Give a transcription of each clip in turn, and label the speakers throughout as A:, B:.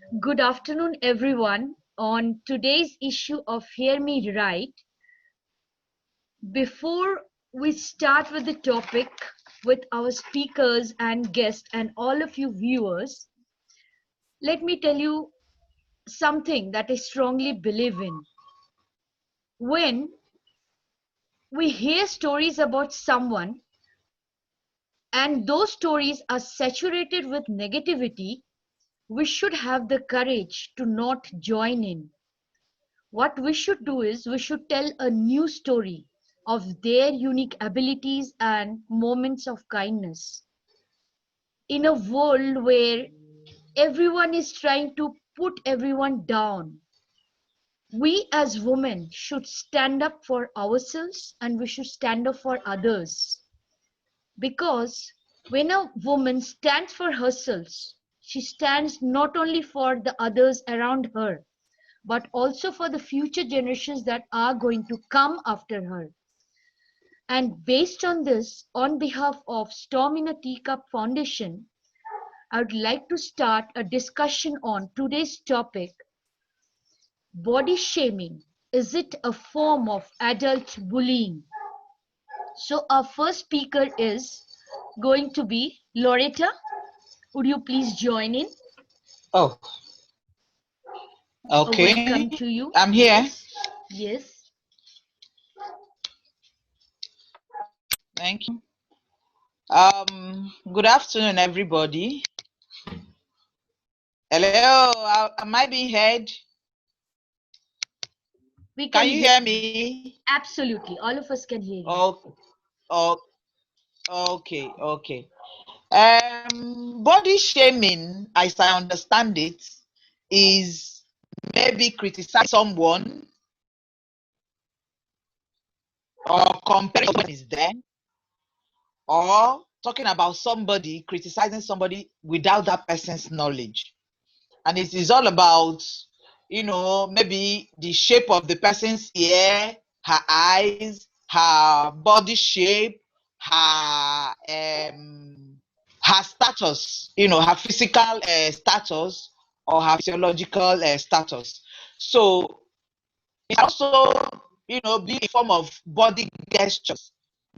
A: Good afternoon, everyone. On today's issue of Hear Me Right, before we start with the topic with our speakers and guests and all of you viewers, let me tell you something that I strongly believe in. When we hear stories about someone and those stories are saturated with negativity, we should have the courage to not join in. What we should do is we should tell a new story of their unique abilities and moments of kindness. In a world where everyone is trying to put everyone down, we as women should stand up for ourselves and we should stand up for others. Because when a woman stands for herself, she stands not only for the others around her, but also for the future generations that are going to come after her. And based on this, on behalf of Storm in a Teacup Foundation, I would like to start a discussion on today's topic: body shaming. Is it a form of adult bullying? So, our first speaker is going to be Loretta. Would you please join in?
B: Oh,
A: A
B: okay.
A: welcome to you.
B: I'm here.
A: Yes, yes.
B: Thank you. Good afternoon, everybody. Hello, am I being heard?
A: We
B: Can
A: can
B: you
A: hear
B: hear
A: you.
B: me?
A: Absolutely. All of us can hear you.
B: Oh, oh, okay. Body shaming, as I understand it, is maybe criticize someone or comparing someone is there, or talking about somebody, criticizing somebody without that person's knowledge. And it is all about, maybe the shape of the person's ear, her eyes, her body shape, her status, her physical status or her physiological status. So it also, be a form of body gestures,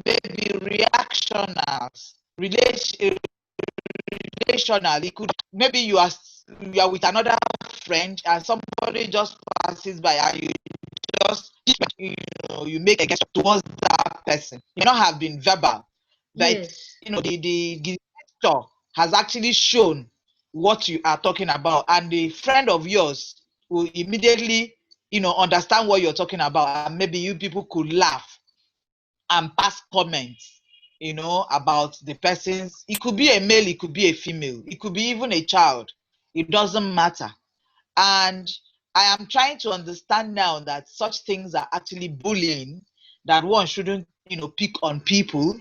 B: maybe reactionals, relational. It could, maybe you are with another friend and somebody just passes by and you just, you make a gesture towards that person. You not have been verbal, but
A: Yes.
B: the gesture has actually shown what you are talking about, and the friend of yours will immediately understand what you're talking about, and maybe you people could laugh and pass comments, about the person's. It could be a male, it could be a female, it could be even a child. It doesn't matter. And I am trying to understand now that such things are actually bullying, that one shouldn't, pick on people.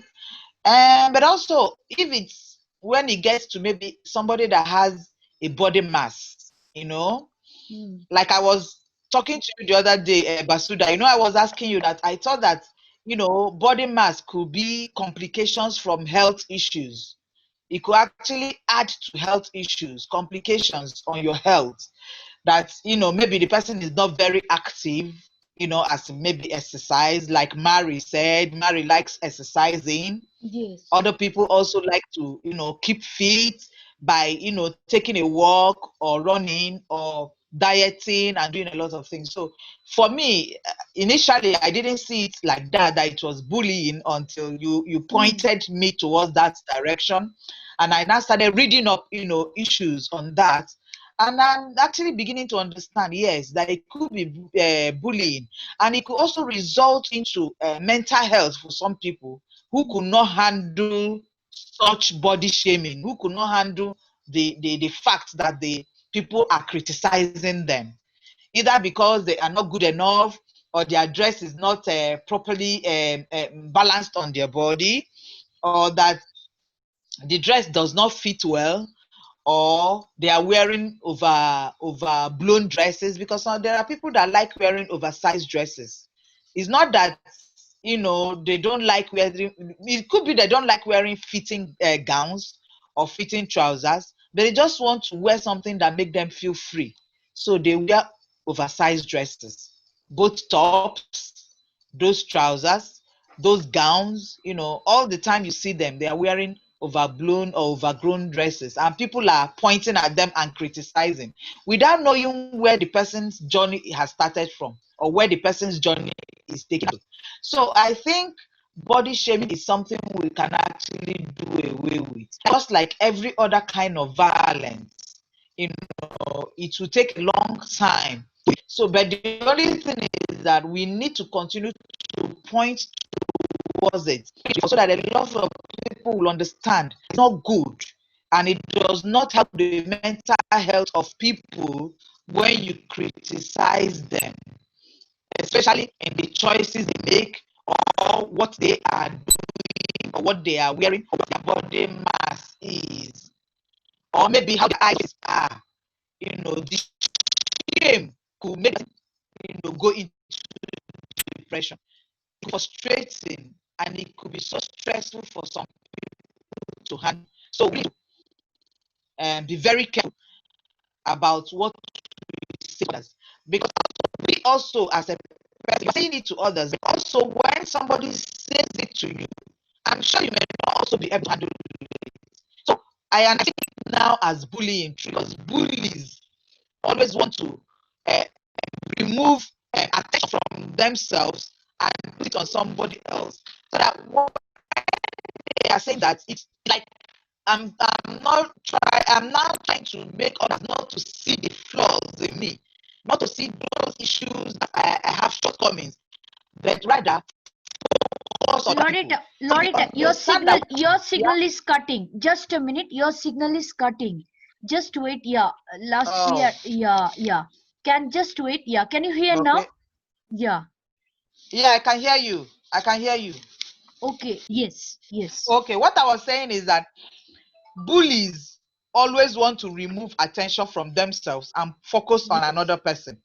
B: But also, if it's when it gets to maybe somebody that has a body mass,
A: Mm.
B: like I was talking to you the other day, Basuda, I was asking you that I thought that, body mass could be complications from health issues. It could actually add to health issues, complications on your health. That, maybe the person is not very active, as maybe exercise, like Mary said. Mary likes exercising.
A: Yes.
B: Other people also like to, keep fit by, taking a walk or running or dieting and doing a lot of things. So for me, initially, I didn't see it like that it was bullying, until you
A: Mm.
B: pointed me towards that direction. And I now started reading up, issues on that. And I'm actually beginning to understand, yes, that it could be bullying, and it could also result into mental health for some people who could not handle such body shaming, who could not handle the fact that the people are criticizing them, either because they are not good enough, or their dress is not properly balanced on their body, or that the dress does not fit well, or they are wearing over blown dresses, because there are people that like wearing oversized dresses. It's not that they don't like wearing. It could be they don't like wearing fitting gowns or fitting trousers, They just want to wear something that make them feel free. So they wear oversized dresses, both tops, those trousers, those gowns, all the time you see them, they are wearing overblown or overgrown dresses, and people are pointing at them and criticizing without knowing where the person's journey has started from or where the person's journey is taken to. So I think body shaming is something we can actually do away with. Just like every other kind of violence, it will take a long time. So, but the only thing is that we need to continue to point towards it so that a lot of people will understand it's not good and it does not help the mental health of people when you criticize them, especially in the choices they make or what they are doing or what they are wearing or what their body mass is, or maybe how their eyes are. The shame could make them, go into depression. It's frustrating and it could be so stressful for some people to handle. So we need to be very careful about what we say to others, because we also, as a person, you're saying it to others, but also when somebody says it to you, I'm sure you may not also be able to handle it. So I understand it now as bullying, because bullies always want to uh, remove attention from themselves and put it on somebody else. So that what they are saying, that it's like I'm now trying to make others not to see the flaws in me, not to see those issues that I have shortcomings, but rather focus on other people.
A: Loretta,
B: So we
A: Loretta,
B: understand that
A: your
B: yeah.
A: signal is cutting. Just a minute, your signal is cutting. Just wait. Yeah, last
B: Oh,
A: yeah. Can just wait. Yeah, can you hear now?
B: okay.
A: Yeah.
B: Yeah, I can hear you. I can hear you.
A: Okay. Yes. Yes.
B: Okay, what I was saying is that bullies always want to remove attention from themselves and focus on
A: Yes.
B: another person.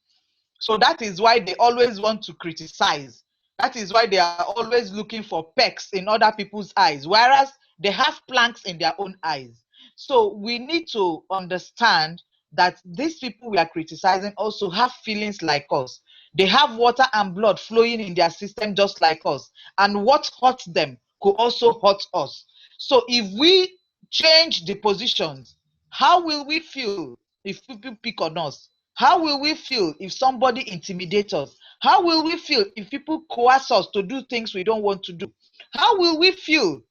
B: So that is why they always want to criticize. That is why they are always looking for pecks in other people's eyes, whereas they have planks in their own eyes. So we need to understand that these people we are criticizing also have feelings like us. They have water and blood flowing in their system just like us. And what hurts them could also hurt us. So if we change the positions, how will we feel if people pick on us? How will we feel if somebody intimidates us? How will we feel if people coerce us to do things we don't want to do? How will we feel,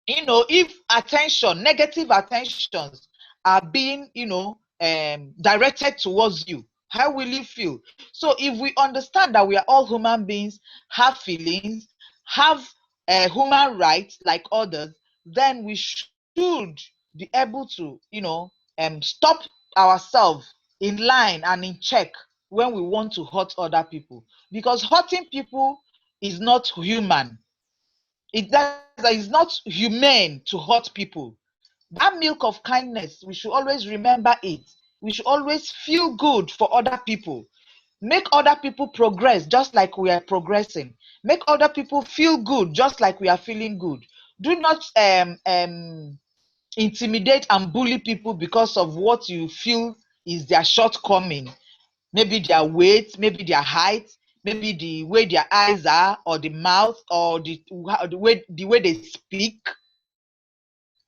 B: if negative attentions are being, directed towards you? How will you feel? So if we understand that we are all human beings, have feelings, have human rights like others, then we should be able to, stop ourselves in line and in check when we want to hurt other people, because hurting people is not human. That is not humane to hurt people. That milk of kindness, we should always remember it. We should always feel good for other people. Make other people progress just like we are progressing. Make other people feel good just like we are feeling good. Do not intimidate and bully people because of what you feel is their shortcoming. Maybe their weight, maybe their height, maybe the way their eyes are, or the mouth, or the way they speak.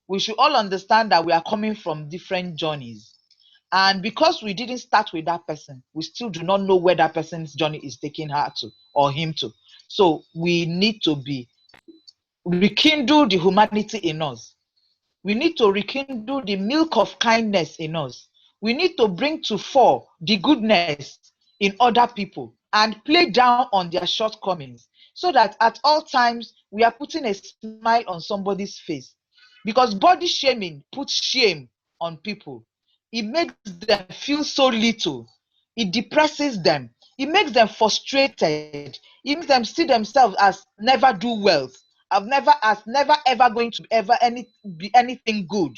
B: We should all understand that we are coming from different journeys. And because we didn't start with that person, we still do not know where that person's journey is taking her to or him to. So we need to rekindle the humanity in us. We need to rekindle the milk of kindness in us. We need to bring to fore the goodness in other people and play down on their shortcomings, so that at all times we are putting a smile on somebody's face. Because body shaming puts shame on people. It makes them feel so little. It depresses them. It makes them frustrated. It makes them see themselves as never do well, never ever going to be anything good.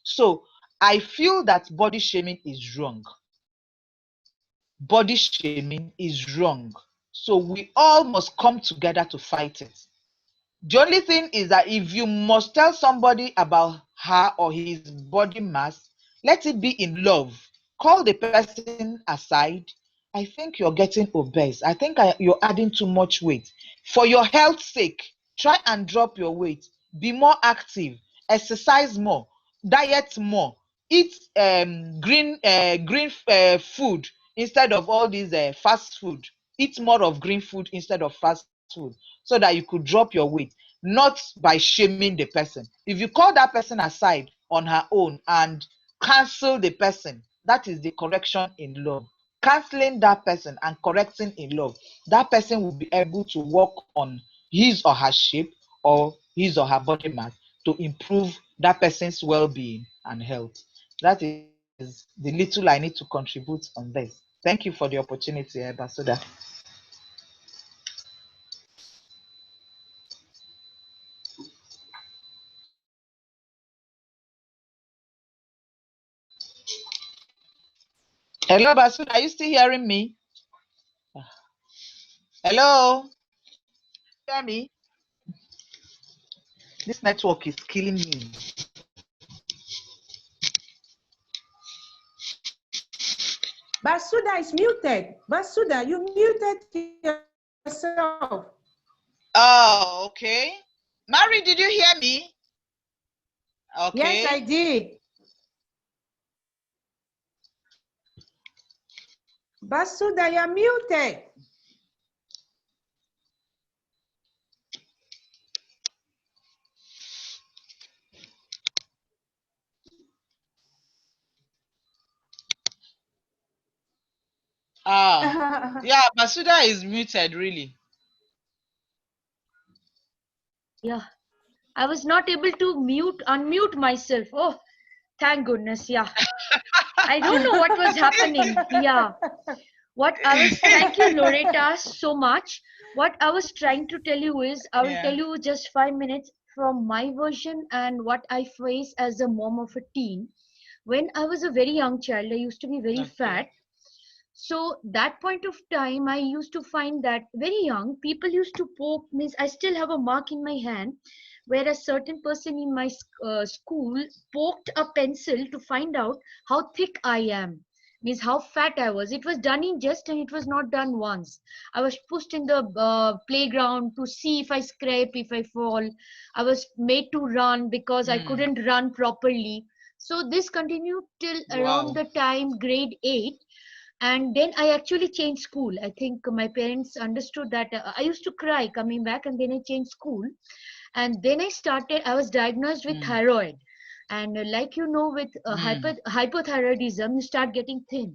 B: So I feel that body shaming is wrong. Body shaming is wrong. So we all must come together to fight it. The only thing is that if you must tell somebody about her or his body mass, let it be in love. Call the person aside. I think you're getting obese. I think you're adding too much weight. For your health's sake, try and drop your weight. Be more active. Exercise more. Diet more. Eat green food instead of all these fast food. Eat more of green food instead of fast food so that you could drop your weight, not by shaming the person. If you call that person aside on her own and cancel the person, that is the correction in love. Canceling that person and correcting in love, that person will be able to work on his or her shape or his or her body mass to improve that person's well-being and health. That is the little I need to contribute on this. Thank you for the opportunity, Basoda. Hello, Basoda, are you still hearing me? Hello, hear me? This network is killing me.
C: Basuda is muted. Basuda, you muted yourself.
B: Oh, okay. Mary, did you hear me? Okay.
C: Yes, I did. Basuda, you're muted.
B: Yeah, Basuda is muted, really.
A: Yeah, I was not able to unmute myself. Oh, thank goodness. Yeah, I don't know what was happening. Yeah, thank you, Loretta, so much. What I was trying to tell you is, I will tell you just 5 minutes from my version and what I face as a mom of a teen. When I was a very young child, I used to be very fat. So that point of time, I used to find that very young, people used to poke me. I still have a mark in my hand where a certain person in my school poked a pencil to find out how thick I am, means how fat I was. It was done in jest and it was not done once. I was pushed in the playground to see if I scrape, if I fall. I was made to run because I couldn't run properly. So this continued till around the time grade 8, and then I actually changed school. I think my parents understood that I used to cry coming back, and then I changed school. And then I was diagnosed with thyroid. And like you know, with hypothyroidism, you start getting thin.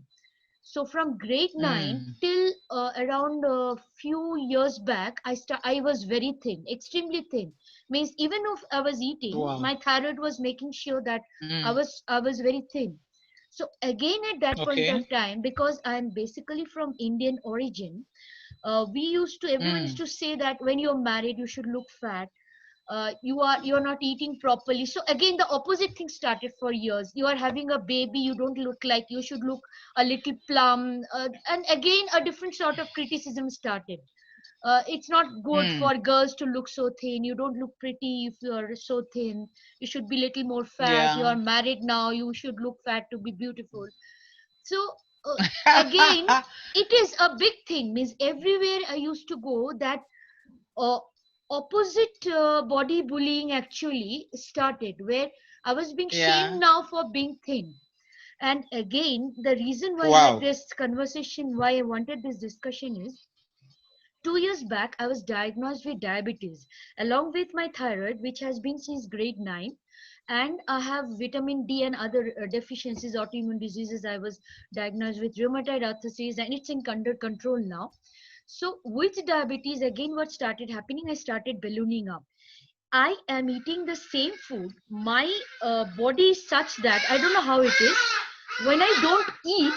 A: So from grade 9 till around a few years back, I was very thin, extremely thin. Means even if I was eating, my thyroid was making sure that I was very thin. So again at that point of time, because I'm basically from Indian origin, everyone used to say that when you're married, you should look fat. You're not eating properly. So again, the opposite thing started for years. You are having a baby, you don't look like, you should look a little plump. And again, a different sort of criticism started. It's not good for girls to look so thin. You don't look pretty if you're so thin. You should be little more fat. You are married now, you should look fat to be beautiful. So again, it is a big thing. Means everywhere I used to go, that uh, opposite body bullying actually started, where I was being shamed now for being thin. And again, the reason why I had this conversation, why I wanted this discussion is, 2 years back, I was diagnosed with diabetes along with my thyroid, which has been since grade 9. And I have vitamin D and other deficiencies, autoimmune diseases. I was diagnosed with rheumatoid arthritis, and it's in under control now. So, with diabetes, again, what started happening, I started ballooning up. I am eating the same food. My body is such that I don't know how it is. When I don't eat,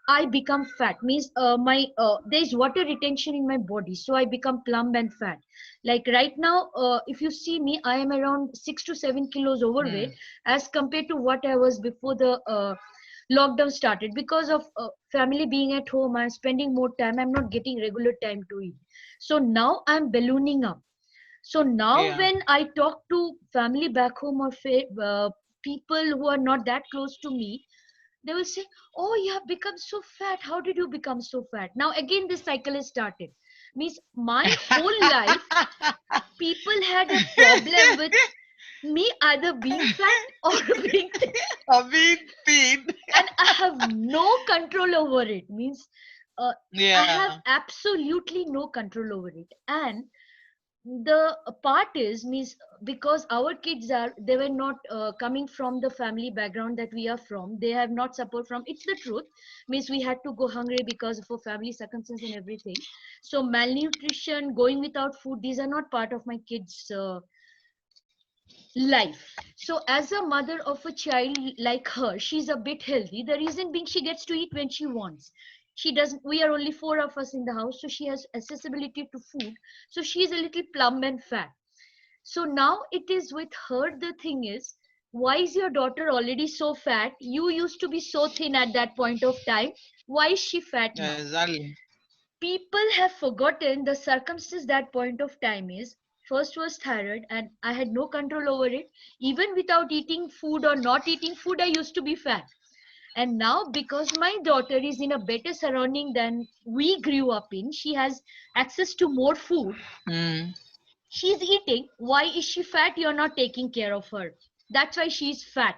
A: I become fat. Means my there's water retention in my body, so I become plump and fat. Like right now, if you see me, I am around 6 to 7 kilos overweight as compared to what I was before the lockdown started. Because of family being at home, I'm spending more time. I'm not getting regular time to eat. So now I'm ballooning up. So now when I talk to family back home or people who are not that close to me, they will say, oh, you have become so fat. How did you become so fat? Now again this cycle has started. Means my whole life people had a problem with me either being fat or being thin,
B: Or being thin.
A: and I have no control over it. Means I have
B: Yeah.
A: absolutely no control over it. And the part is, means because our kids are, they were not coming from the family background that we are from, they have not suffered from, it's the truth. Means we had to go hungry because of our family circumstances and everything. So malnutrition, going without food, these are not part of my kids life. So as a mother of a child like her, she's a bit healthy. The reason being, she gets to eat when she wants. She doesn't, we are only four of us in the house, so she has accessibility to food. So she's a little plump and fat. So now it is with her, the thing is, why is your daughter already so fat? You used to be so thin at that point of time. Why is she fat now?
B: Exactly.
A: People have forgotten the circumstances. That point of time is, first was thyroid and I had no control over it. Even without eating food or not eating food, I used to be fat. And now because my daughter is in a better surrounding than we grew up in, she has access to more food,
B: Mm.
A: she's eating. Why is she fat? You're not taking care of her. That's why she's fat.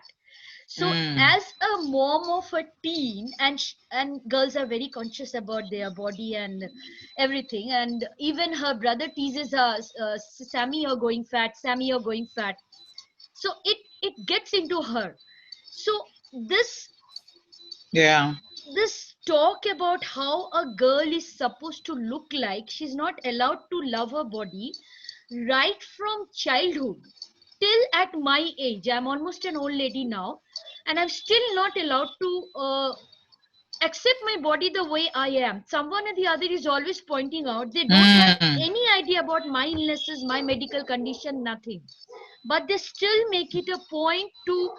A: So
B: Mm.
A: as a mom of a teen, and girls are very conscious about their body and everything, and even her brother teases us, Sammy, you're going fat, Sammy, you're going fat. So it gets into her. So this
B: Yeah.
A: this talk about how a girl is supposed to look like, she's not allowed to love her body right from childhood till at my age. I'm almost an old lady now, and I'm still not allowed to accept my body the way I am. Someone or the other is always pointing out, they don't have
B: Mm.
A: any idea about my illnesses, my medical condition, nothing. But they still make it a point to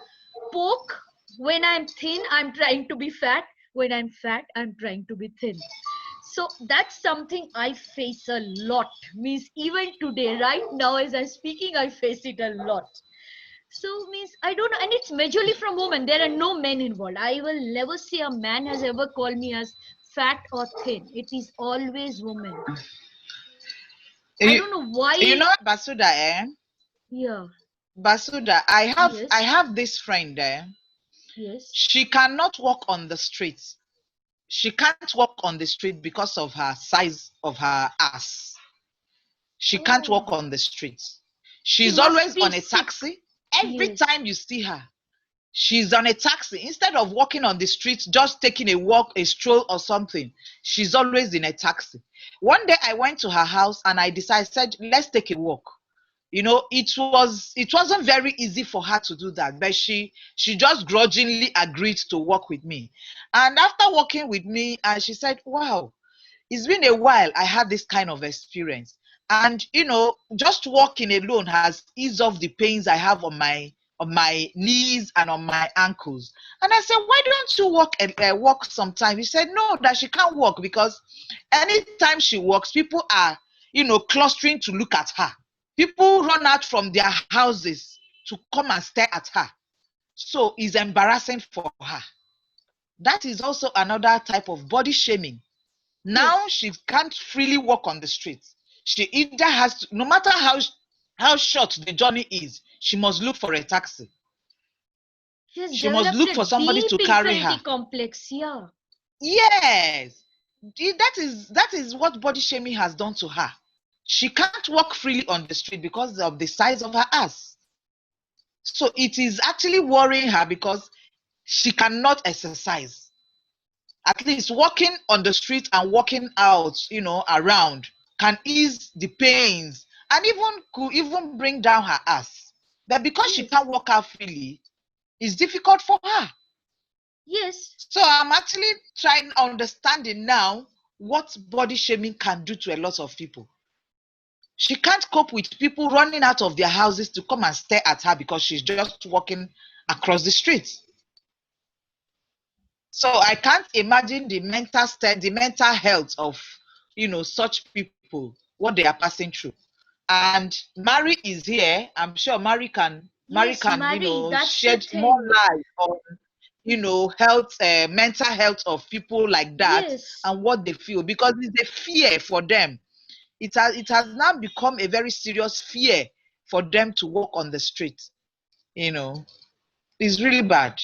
A: poke. When I'm thin, I'm trying to be fat. When I'm fat, I'm trying to be thin. So that's something I face a lot. Means even today, right now, as I'm speaking, I face it a lot. So means I don't know, and it's majorly from women. There are no men involved. I will never say a man has ever called me as fat or thin. It is always women. I
B: You,
A: don't know
B: you
A: why.
B: know, Basuda, eh?
A: Yeah.
B: Basuda, I
A: Yes.
B: have this friend there.
A: Yes.
B: She cannot walk on the street. She can't walk on the street because of her size of her ass. She can't walk
A: Oh,
B: on the street.
A: she
B: She's
A: must
B: always
A: be
B: on a
A: sick.
B: taxi. Every
A: Yes.
B: time you see her, she's on a taxi. Instead of walking on the street, just taking a walk, a stroll, or something, she's always in a taxi. One day I went to her house and I decided, said, let's take a walk. You know, it wasn't very easy for her to do that, but she just grudgingly agreed to walk with me. And after walking with me, and she said, wow, it's been a while I had this kind of experience. And you know, just walking alone has eased off the pains I have on my knees and on my ankles. And I said, why don't you walk sometime? He said no, that she can't walk because anytime she walks, people are, you know, clustering to look at her. People run out from their houses to come and stare at her. So it's embarrassing for her. That is also another type of body shaming. Now
A: Yes.
B: she can't freely walk on the streets. She either has to, no matter how short the journey is, she must look for a taxi.
A: She has
B: She must
A: developed
B: look
A: a
B: for somebody
A: deep
B: to carry
A: inferiority
B: her.
A: complex. Yeah.
B: Yes, that is what body shaming has done to her. She can't walk freely on the street because of the size of her ass. So it is actually worrying her because she cannot exercise. At least walking on the street and walking out, you know, around can ease the pains and even could even bring down her ass. But because she
A: Yes.
B: can't walk out freely, it's difficult for her.
A: Yes.
B: So I'm actually trying understanding now what body shaming can do to a lot of people. She can't cope with people running out of their houses to come and stare at her because she's just walking across the street. So I can't imagine the mental state, the mental health of, you know, such people, what they are passing through. And Mary is here. I'm sure Mary can Mary
A: Yes,
B: can,
A: Mary, that's the
B: shed more
A: thing.
B: light on, health, mental health of people like that
A: Yes.
B: and what they feel, because it's a fear for them. It has now become a very serious fear for them to walk on the street. You know, it's really bad.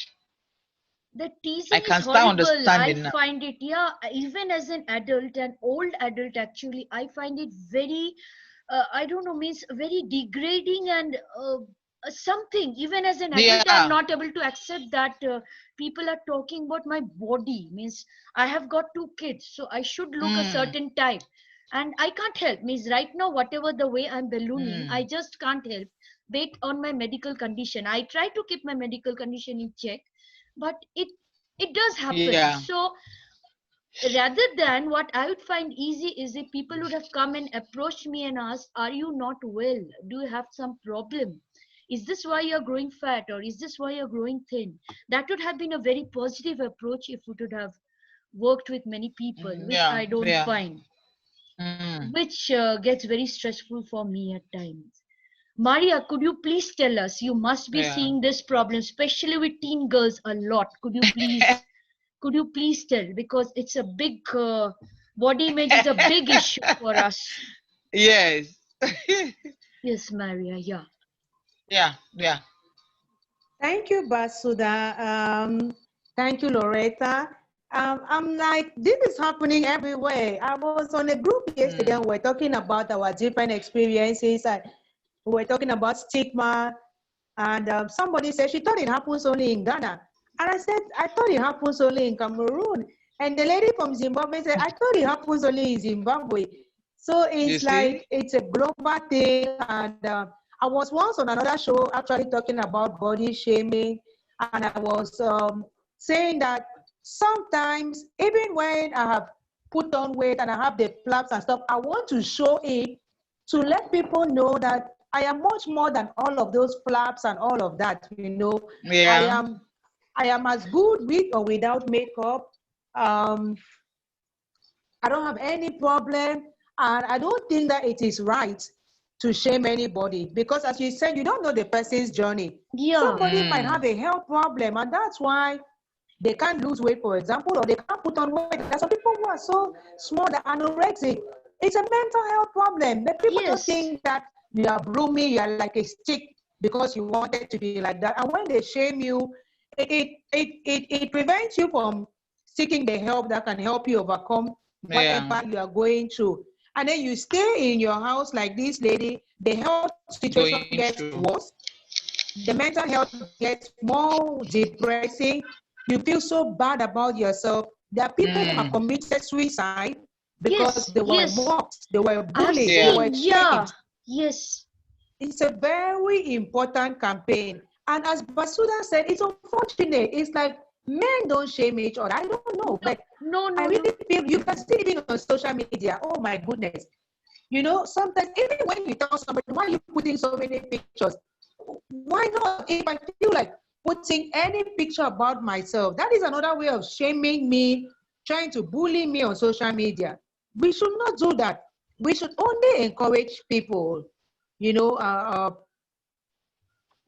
A: The
B: I
A: teasing is
B: can start
A: horrible. I
B: understanding now.
A: find it, yeah, even as an adult, an old adult actually, I find it very, I don't know, means very degrading and something. Even as an adult, I'm
B: Yeah.
A: not able to accept that people are talking about my body. Means I have got two kids, so I should look a
B: Mm,
A: certain type. And I can't help. Means right now, whatever the way I'm ballooning, I
B: mm.
A: just can't help. Based on my medical condition, I try to keep my medical condition in check, but it does happen.
B: Yeah.
A: So rather than, what I would find easy is if people would have come and approached me and asked, are you not well, do you have some problem, is this why you're growing fat, or is this why you're growing thin? That would have been a very positive approach if we would have worked with many people, which
B: Yeah.
A: I don't
B: Yeah.
A: find,
B: Mm.
A: which gets very stressful for me at times. Maria, could you please tell us? You must be
B: Yeah.
A: seeing this problem, especially with teen girls, a lot. Could you please tell, because it's a big body image is a big issue for us.
B: Yes.
A: Yes, Maria. Yeah.
B: Yeah. Yeah.
C: Thank you, Basuda. Thank you, Loretta. I'm like, this is happening everywhere. I was on a group yesterday and
B: Mm.
C: we're talking about our different experiences. And we were talking about stigma. And somebody said she thought it happens only in Ghana. And I said, I thought it happens only in Cameroon. And the lady from Zimbabwe said, I thought it happens only in Zimbabwe. So
B: You
C: it's
B: see?
C: like, it's a global thing. And I was once on another show actually talking about body shaming. And I was saying that sometimes, even when I have put on weight and I have the flaps and stuff, I want to show it to let people know that I am much more than all of those flaps and all of that. I
B: Yeah.
C: am I am as good with or without makeup. Um, I don't have any problem, and I don't think that it is right to shame anybody because, as you said, you don't know the person's journey.
A: Yeah.
C: Somebody might
B: Mm.
C: have a health problem, and that's why they can't lose weight, for example, or they can't put on weight. There are some people who are so small that anorexic. It's a mental health problem. The people just
A: Yes.
C: think that you are broomy, you are like a stick because you wanted to be like that. And when they shame you, it prevents you from seeking the help that can help you overcome
B: Yeah.
C: whatever you are going through. And then you stay in your house like this lady, the health situation
B: Going
C: gets
B: through.
C: worse, the mental health gets more depressing. You feel so bad about yourself. There are people who have
B: Mm.
C: committed suicide because
A: Yes.
C: they were
A: Yes.
C: mocked, they were
A: I have
C: bullied, they
B: Yeah.
C: were
A: seen. Yeah.
C: shamed.
A: Yes.
C: It's a very important campaign. And as Basuda said, it's unfortunate. It's like men don't shame each other. I don't know,
A: No.
C: but
A: No.
C: I
A: No.
C: really
A: No.
C: feel you can see it even on social media. Oh my goodness. Sometimes even when you tell somebody, why are you putting so many pictures? Why not? If I feel like putting any picture about myself, that is another way of shaming me, trying to bully me on social media. We should not do that. We should only encourage people, you know,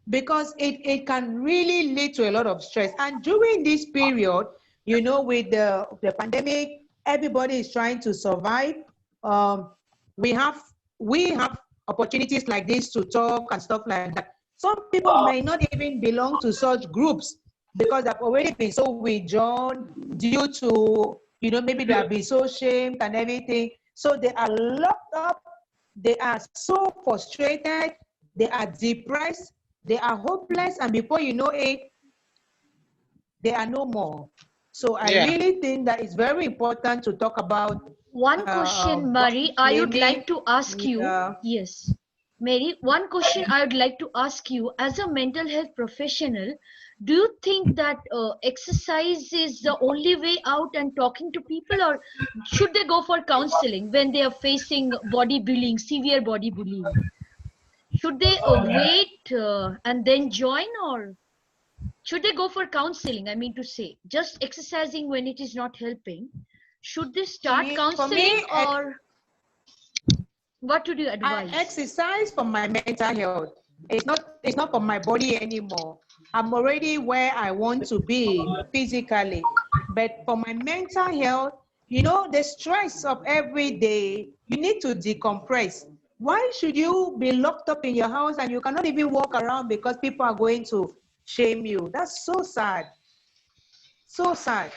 C: because it can really lead to a lot of stress. And during this period, with the pandemic, everybody is trying to survive. Um, we have we have opportunities like this to talk and stuff like that. Some people may not even belong to such groups because they've already been so withdrawn due to, maybe they have been so shamed and everything. So they are locked up, they are so frustrated, they are depressed, they are hopeless, and before you know it, they are no more. So I
B: Yeah.
C: really think that it's very important to talk about
A: One question,
C: body
A: Mary, I would
C: shaming.
A: like to ask you.
C: Yeah.
A: Yes. Mary, one question I would like to ask you as a mental health professional, do you think that exercise is the only way out and talking to people, or should they go for counseling when they are facing body bullying, severe body bullying? Should they wait and then join, or should they go for counseling? I mean to say, just exercising when it is not helping. Should they start
C: For
A: counseling,
C: me,
A: or what would you
C: I
A: advise?
C: exercise for my mental health. It's not for my body anymore. I'm already where I want to be physically. But for my mental health, the stress of every day, you need to decompress. Why should you be locked up in your house and you cannot even walk around because people are going to shame you? That's so sad. So sad.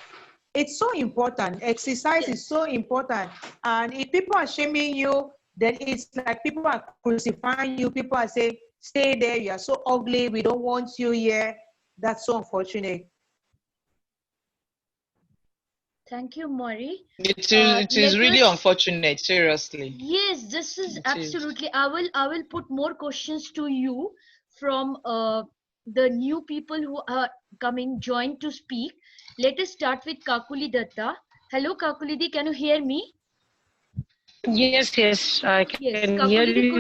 C: It's so important. Exercise is so important. And if people are shaming you, then it's like people are crucifying you. People are saying, stay there, you are so ugly, we don't want you here. That's so unfortunate.
A: Thank you, Mari.
B: It is
A: Let
B: really
A: us.
B: unfortunate, seriously.
A: Yes, this is
B: It is.
A: absolutely. I will put more questions to you from the new people who are coming join to speak. Let us start with Kakuli Datta. Hello, Kakulidi, can you hear me?
D: Yes, yes, I
A: Yes,
D: can hear
A: Kakulidi,
D: you.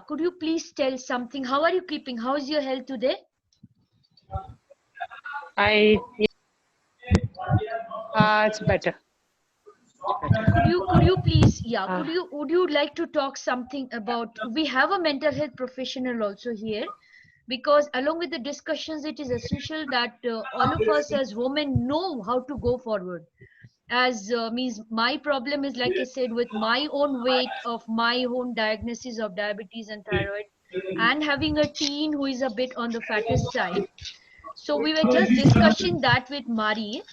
A: could you please tell something? How are you keeping? How is your health today?
D: I it's better.
A: Could you please,
D: Uh,
A: would you like to talk something about, we have a mental health professional also here, because along with the discussions it is essential that all of us as women know how to go forward, as means my problem is, like I said, with my own weight, of my own diagnosis of diabetes and thyroid, and having a teen who is a bit on the fattest side. So we were just discussing that with Mari.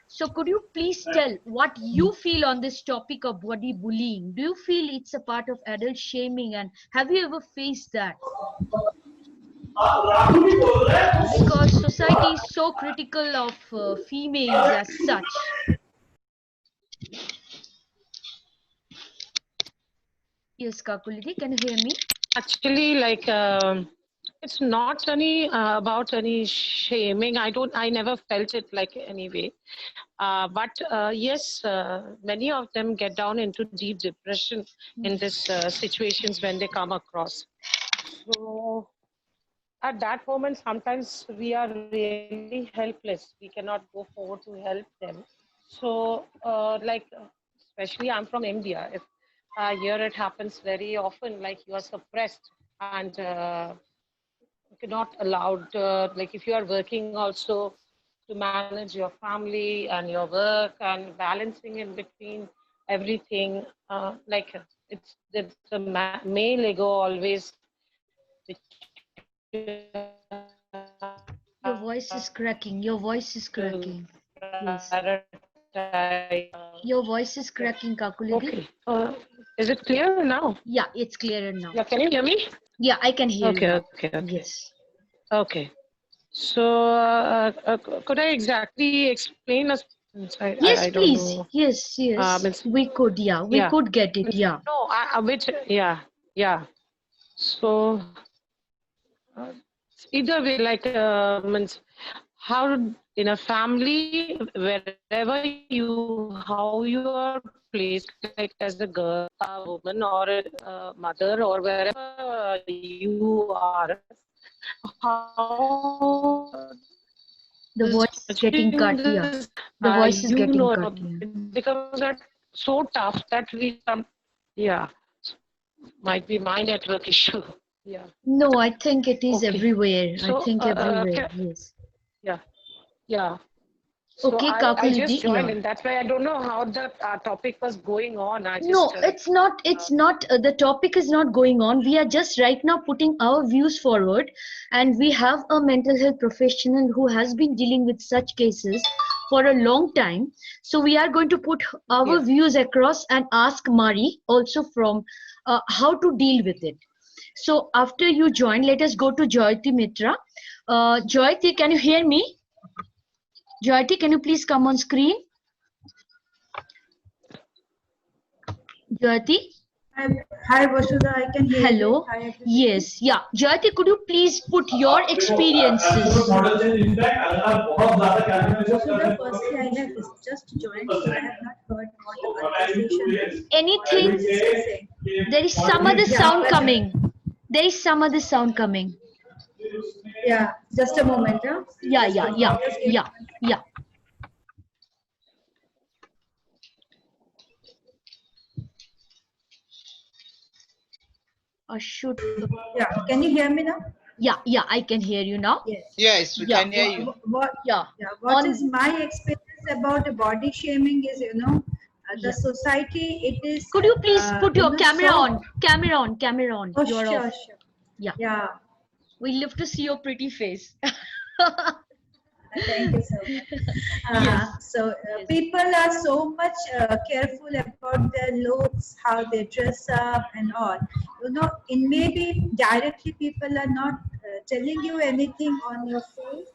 A: So could you please tell what you feel on this topic of body bullying? Do you feel it's a part of adult shaming, and have you ever faced that? Because society is so critical of females as such. Yes, Kakulidi, can you hear me?
D: Actually, like it's not any about any shaming. I never felt it like anyway. But yes, many of them get down into deep depression in this situations when they come across. So at that moment, sometimes we are really helpless. We cannot go forward to help them. So, especially I'm from India. If here it happens very often, like you are suppressed and you're not allowed. Like if you are working also to manage your family and your work and balancing in between everything, it's the male ego always which
A: Your voice is cracking. Your voice is cracking. Yes. Your voice is cracking, Kakulidi.
D: Okay. Is it clear now?
A: Yeah, it's clearer now.
D: Yeah, can you hear me?
A: Yeah, I can hear you
D: Okay,
A: now.
D: okay, okay.
A: Yes.
D: Okay. So, could I exactly explain us?
A: Yes,
D: I don't
A: please.
D: know.
A: Yes, yes.
D: Means,
A: We could, yeah. We
D: yeah.
A: could get it, yeah.
D: No, which, yeah, yeah. So, uh, either way, like, means how in a family, wherever how you are placed, like as a girl, a woman, or a mother, or wherever you are, how
A: The
D: this
A: voice is getting cut, yeah.
D: this
A: The voice is getting cut, yeah.
D: it becomes so tough that we yeah, might be my network issue. Yeah.
A: No, I think it is
D: Okay.
A: everywhere. I
D: So
A: think everywhere, yes.
D: yeah, yeah. So
A: Okay,
D: I just
A: Kakulidi,
D: joined,
A: yeah.
D: and that's why I don't know how the topic was going on. I just
A: No, it's not, the topic is not going on. We are just right now putting our views forward, and we have a mental health professional who has been dealing with such cases for a long time. So we are going to put our
D: yeah.
A: views across and ask Mari also from how to deal with it. So after you join, let us go to Joyati Mitra. Joyati, can you hear me? Joyati, can you please come on screen? Joyati?
E: Hi, hi Vasudha, I can hear you.
A: Hello.
E: Hi, everybody.
A: Yes. Yeah. Jyoti, could you please put your experiences?
E: Vasudha, firstly, I have just joined, so I have not heard what the conversation is.
A: Anything?
E: What are we discussing?
A: There is some other
E: Yeah,
A: sound
E: but
A: coming. There is some other sound coming.
E: yeah, just a moment. Huh?
A: Yeah,
E: Just a
A: yeah,
E: moment.
A: yeah,
E: Just give
A: yeah, yeah. should.
E: Yeah, can you hear me now?
A: Yeah, I can hear you now.
E: Yes.
B: Yes, we
A: Yeah.
B: can hear you.
E: What,
A: Yeah.
E: what
A: On-
E: is my experience about the body shaming is, the
A: Yeah.
E: society, it is.
A: Could you please put your camera
E: so,
A: on? Camera on.
E: Oh,
A: You're
E: sure,
A: off.
E: sure.
A: Yeah.
E: Yeah.
A: We love to see your pretty face.
E: Thank you so much.
A: Yes.
E: So
A: Yes.
E: people are so much careful about their looks, how they dress up, and all. In maybe directly people are not telling you anything on your face,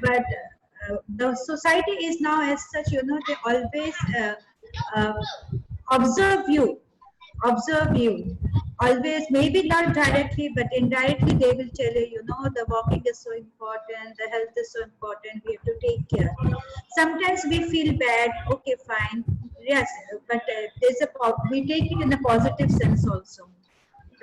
E: but the society is now as such. They always uh, observe you always, maybe not directly but indirectly they will tell you, the walking is so important, the health is so important, we have to take care. Sometimes we feel bad, okay, fine, yes, but we take it in a positive sense also,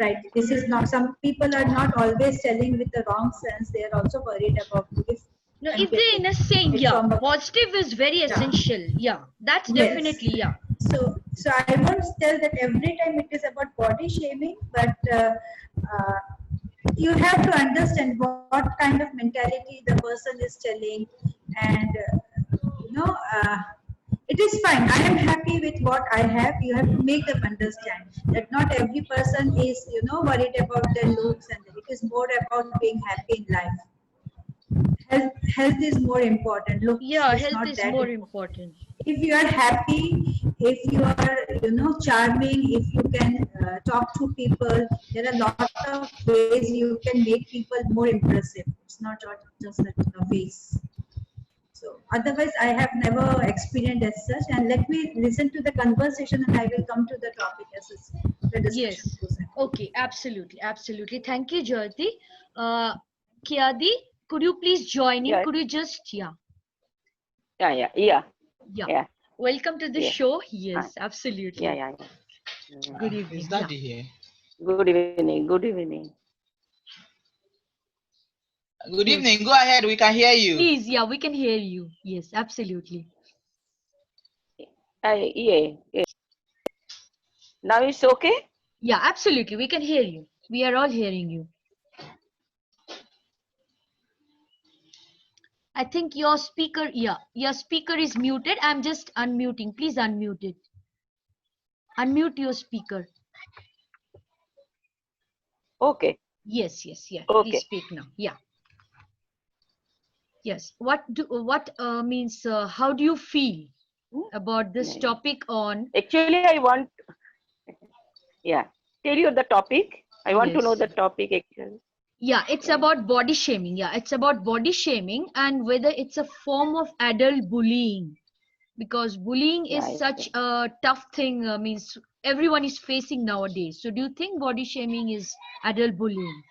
E: right? This is not, some people are not always telling with the wrong sense, they are also worried about if
A: No,
E: I'm
A: if they're in
E: getting
A: a saying,
E: it
A: yeah,
E: from a,
A: positive is very essential. Yeah, that's
E: yes.
A: definitely, yeah.
E: So I won't tell that every time it is about body shaming, but uh, you have to understand what kind of mentality the person is telling, and it is fine. I am happy with what I have. You have to make them understand that not every person is, worried about their looks, and it is more about being happy in life. Health is more important. Looks
A: Yeah,
E: is
A: health
E: not
A: is
E: that
A: more
E: important.
A: important.
E: If you are happy, if you are charming, if you can talk to people, there are a lot of ways you can make people more impressive. It's not just a face. So otherwise I have never experienced as such, and let me listen to the conversation and I will come to the topic as the discussion
A: Yes.
E: goes ahead.
A: Okay, absolutely. Thank you, Jyoti. Kiadi, could you please join in?
F: Yeah,
A: Could you just,
F: yeah.
A: yeah. Welcome to the
F: Yeah.
A: show. Yes, absolutely.
F: Yeah.
A: Good
B: Is
A: evening.
B: Daddy here?
F: Good evening. Good evening.
B: Good
A: Yes.
B: evening. Go ahead. We can hear you.
A: Please, yeah, we can hear you. Yes, absolutely.
F: Yeah. Now it's okay?
A: Yeah, absolutely. We can hear you. We are all hearing you. I think your speaker, yeah, your speaker is muted. I'm just unmuting. Please unmute it. Unmute your speaker.
F: Okay.
A: Yes. Please
F: Okay.
A: speak now. Yeah. Yes. What means? How do you feel about this topic on?
F: Actually, I want, tell you the topic. I want to know
A: Yes.
F: the topic actually.
A: Yeah, it's about body shaming. Yeah, it's about body shaming and whether it's a form of adult bullying, because bullying is
F: Yeah,
A: such a tough thing. Means everyone is facing nowadays. So, do you think body shaming is adult bullying?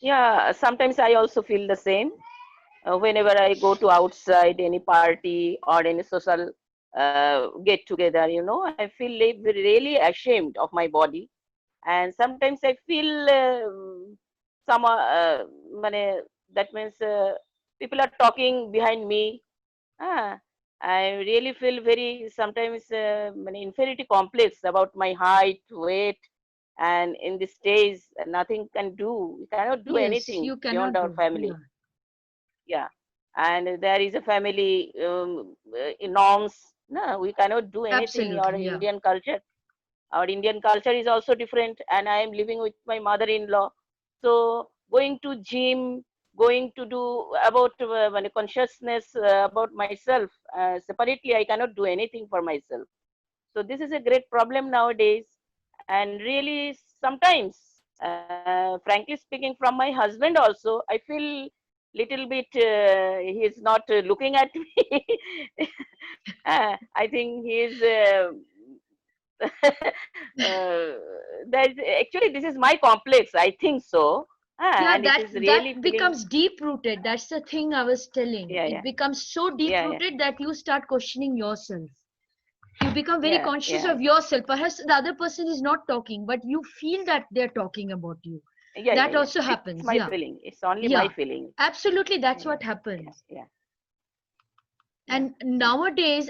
F: Yeah, sometimes I also feel the same. Whenever I go to outside any party or any social get together, I feel really ashamed of my body, and sometimes I feel mane, that means people are talking behind me. Ah, I really feel very sometimes inferiority complex about my height, weight, and in this days nothing can do. We cannot do
A: Yes,
F: anything
A: you
F: beyond
A: cannot
F: our
A: do.
F: family.
A: Yeah,
F: Yeah, and there is a family norms. No, we cannot do anything. Our
A: absolutely. Yeah,
F: Indian culture is also different, and I am living with my mother-in-law. So going to gym, going to do about consciousness about myself separately, I cannot do anything for myself. So this is a great problem nowadays, and really sometimes, frankly speaking, from my husband also, I feel little bit he is not looking at me. I think he is. There's actually this is my complex. I think so,
A: yeah.
F: and it is
A: That
F: really feeling.
A: becomes deep rooted. That's the thing I was telling. It
F: Yeah,
A: becomes so deep
F: yeah,
A: rooted that you start questioning yourself. You become very conscious
F: yeah.
A: of yourself. Perhaps the other person is not talking, but you feel that they're talking about you. That also
F: It's
A: happens.
F: my
A: Yeah.
F: feeling. It's only my
A: Yeah.
F: feeling.
A: Absolutely. That's what
F: Yeah,
A: happens.
F: yeah.
A: And
F: yeah.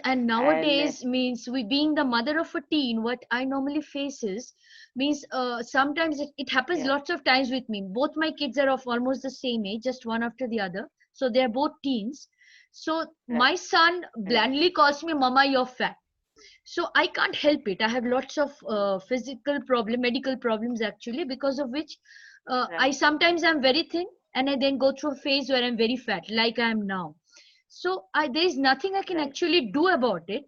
F: And
A: nowadays means we being the mother of a teen, what I normally face is means sometimes it happens
F: yeah,
A: lots of times with me. Both my kids are of almost the same age, just one after the other, so they're both teens. So
F: right,
A: my son
F: right.
A: blandly calls me mama, you're fat. So I can't help it. I have lots of physical problem, medical problems actually, because of which I
F: Right,
A: sometimes I'm very thin, and I then go through a phase where I'm very fat, like I am now. So there's nothing I can
F: right,
A: actually do about it.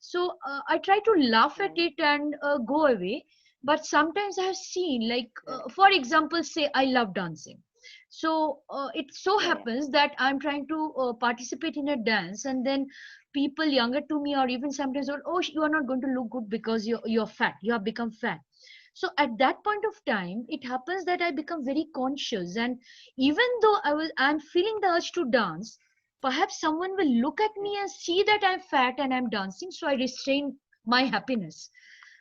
A: So I try to laugh at
F: right,
A: it and go away. But sometimes I have seen, like,
F: right.
A: for example, say I love dancing. So it so
F: Yeah, yeah,
A: happens that I'm trying to participate in a dance, and then people younger to me, or even sometimes, oh, you are not going to look good because you're fat. You have become fat. So at that point of time, it happens that I become very conscious, and even though I'm feeling the urge to dance, perhaps someone will look at
F: yeah,
A: me and see that I'm fat and I'm dancing, so I restrain my happiness,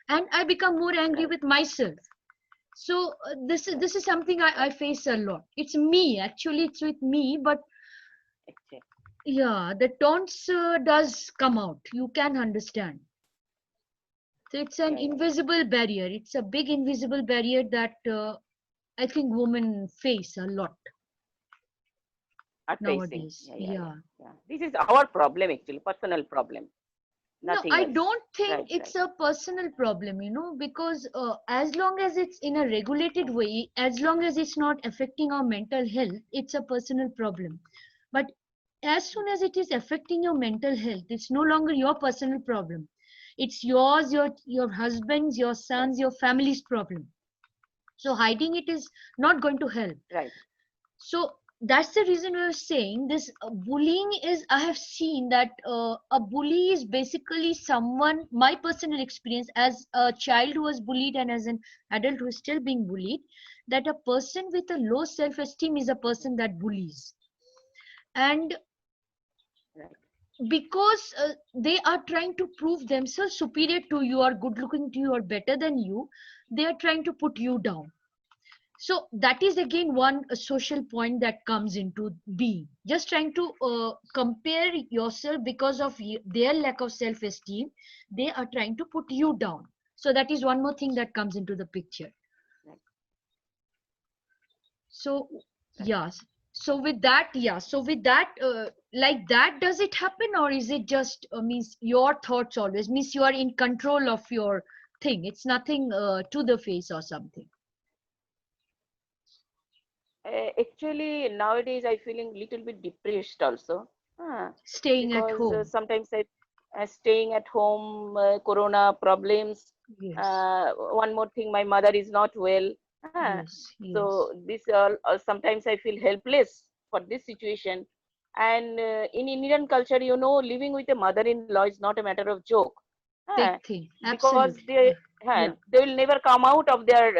A: and I become more angry
F: right,
A: with myself. So
F: right,
A: this is something I
F: right.
A: face a lot. It's me, actually, it's with me, but
F: Exactly.
A: yeah, the taunts does come out. You can understand. So it's an
F: Yeah, yeah, yeah.
A: invisible barrier. It's a big invisible barrier that I think women face a lot
F: Are facing.
A: nowadays.
F: Yeah, yeah, yeah,
A: Yeah.
F: yeah. This is our problem actually, personal problem,
A: No,
F: nothing
A: I
F: else.
A: don't think
F: Right,
A: it's
F: right,
A: a personal problem, because as long as it's in a regulated
F: right,
A: way, as long as it's not affecting our mental health, it's a personal problem. But as soon as it is affecting your mental health, it's no longer your personal problem. It's yours, your husband's, your
F: right,
A: son's, your family's problem. So hiding it is not going to help.
F: right,
A: So that's the reason we are saying this bullying is, I have seen that a bully is basically someone, my personal experience as a child who was bullied and as an adult who is still being bullied, that a person with a low self-esteem is a person that bullies. And
F: right,
A: because they are trying to prove themselves superior to you, or good looking to you, or better than you, they are trying to put you down. So that is again one social point that comes into being, just trying to compare yourself because of their lack of self-esteem. They are trying to put you down. So that is one more thing that comes into the picture.
F: right,
A: So
F: right.
A: yes, so with that, like that, does it happen, or is it just means your thoughts always, means you are in control of your thing, it's nothing to the face or something?
F: Actually, nowadays I feeling little bit depressed also,
A: Staying at
F: because
A: home.
F: sometimes I staying at home, Corona problems.
A: Yes.
F: One more thing, my mother is not well.
A: Yes, yes.
F: So this sometimes I feel helpless for this situation. And in Indian culture, living with a mother-in-law is not a matter of joke,
A: Big
F: uh,
A: thing.
F: because
A: Absolutely. Yeah. Yeah.
F: they will never come out of their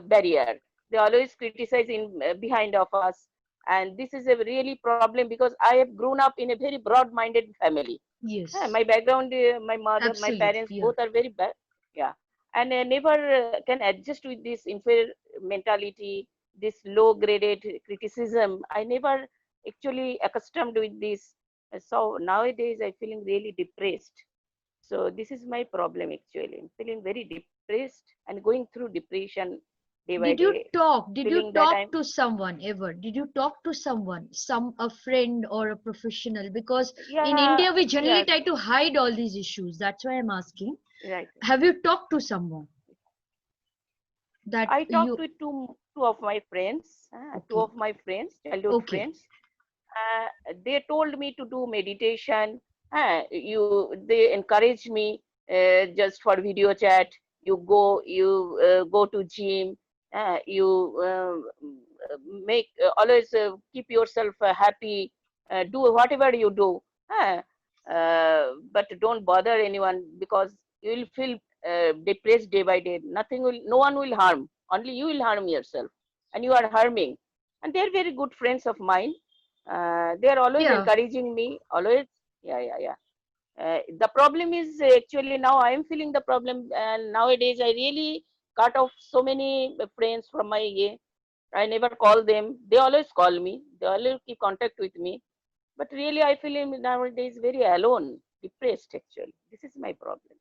F: barrier. They always criticize in behind of us, and this is a really problem because I have grown up in a very broad-minded family.
A: Yes.
F: My background, my mother, my
A: Absolutely.
F: parents,
A: Yeah.
F: both are very bad. Yeah, and never can adjust with this inferior mentality, this low-graded criticism. I never actually accustomed with this. So nowadays, I feeling really depressed. So this is my problem actually. I'm feeling very depressed and going through depression day by
A: Did you
F: day,
A: talk? Did you
F: feeling that
A: talk
F: I'm
A: to someone ever? Did you talk to someone, a friend or a professional? Because in
F: yeah,
A: India, we generally
F: yeah,
A: try to hide all these issues. That's why I'm asking.
F: right.
A: Have you talked to someone that
F: I talked
A: you?
F: with two of my friends,
A: Okay.
F: childhood
A: Okay.
F: friends. They told me to do meditation. They encourage me just for video chat. You go to gym. You make always keep yourself happy. Do whatever you do, but don't bother anyone because you will feel depressed day by day. No one will harm. Only you will harm yourself, and you are harming. And they are very good friends of mine. They are always
A: Yeah.
F: encouraging me. Always, yeah, yeah, yeah. The problem is actually now I am feeling the problem, and nowadays I really cut off so many friends from my. I never call them. They always call me. They always keep contact with me. But really, I feel nowadays very alone, depressed actually. This is my problem.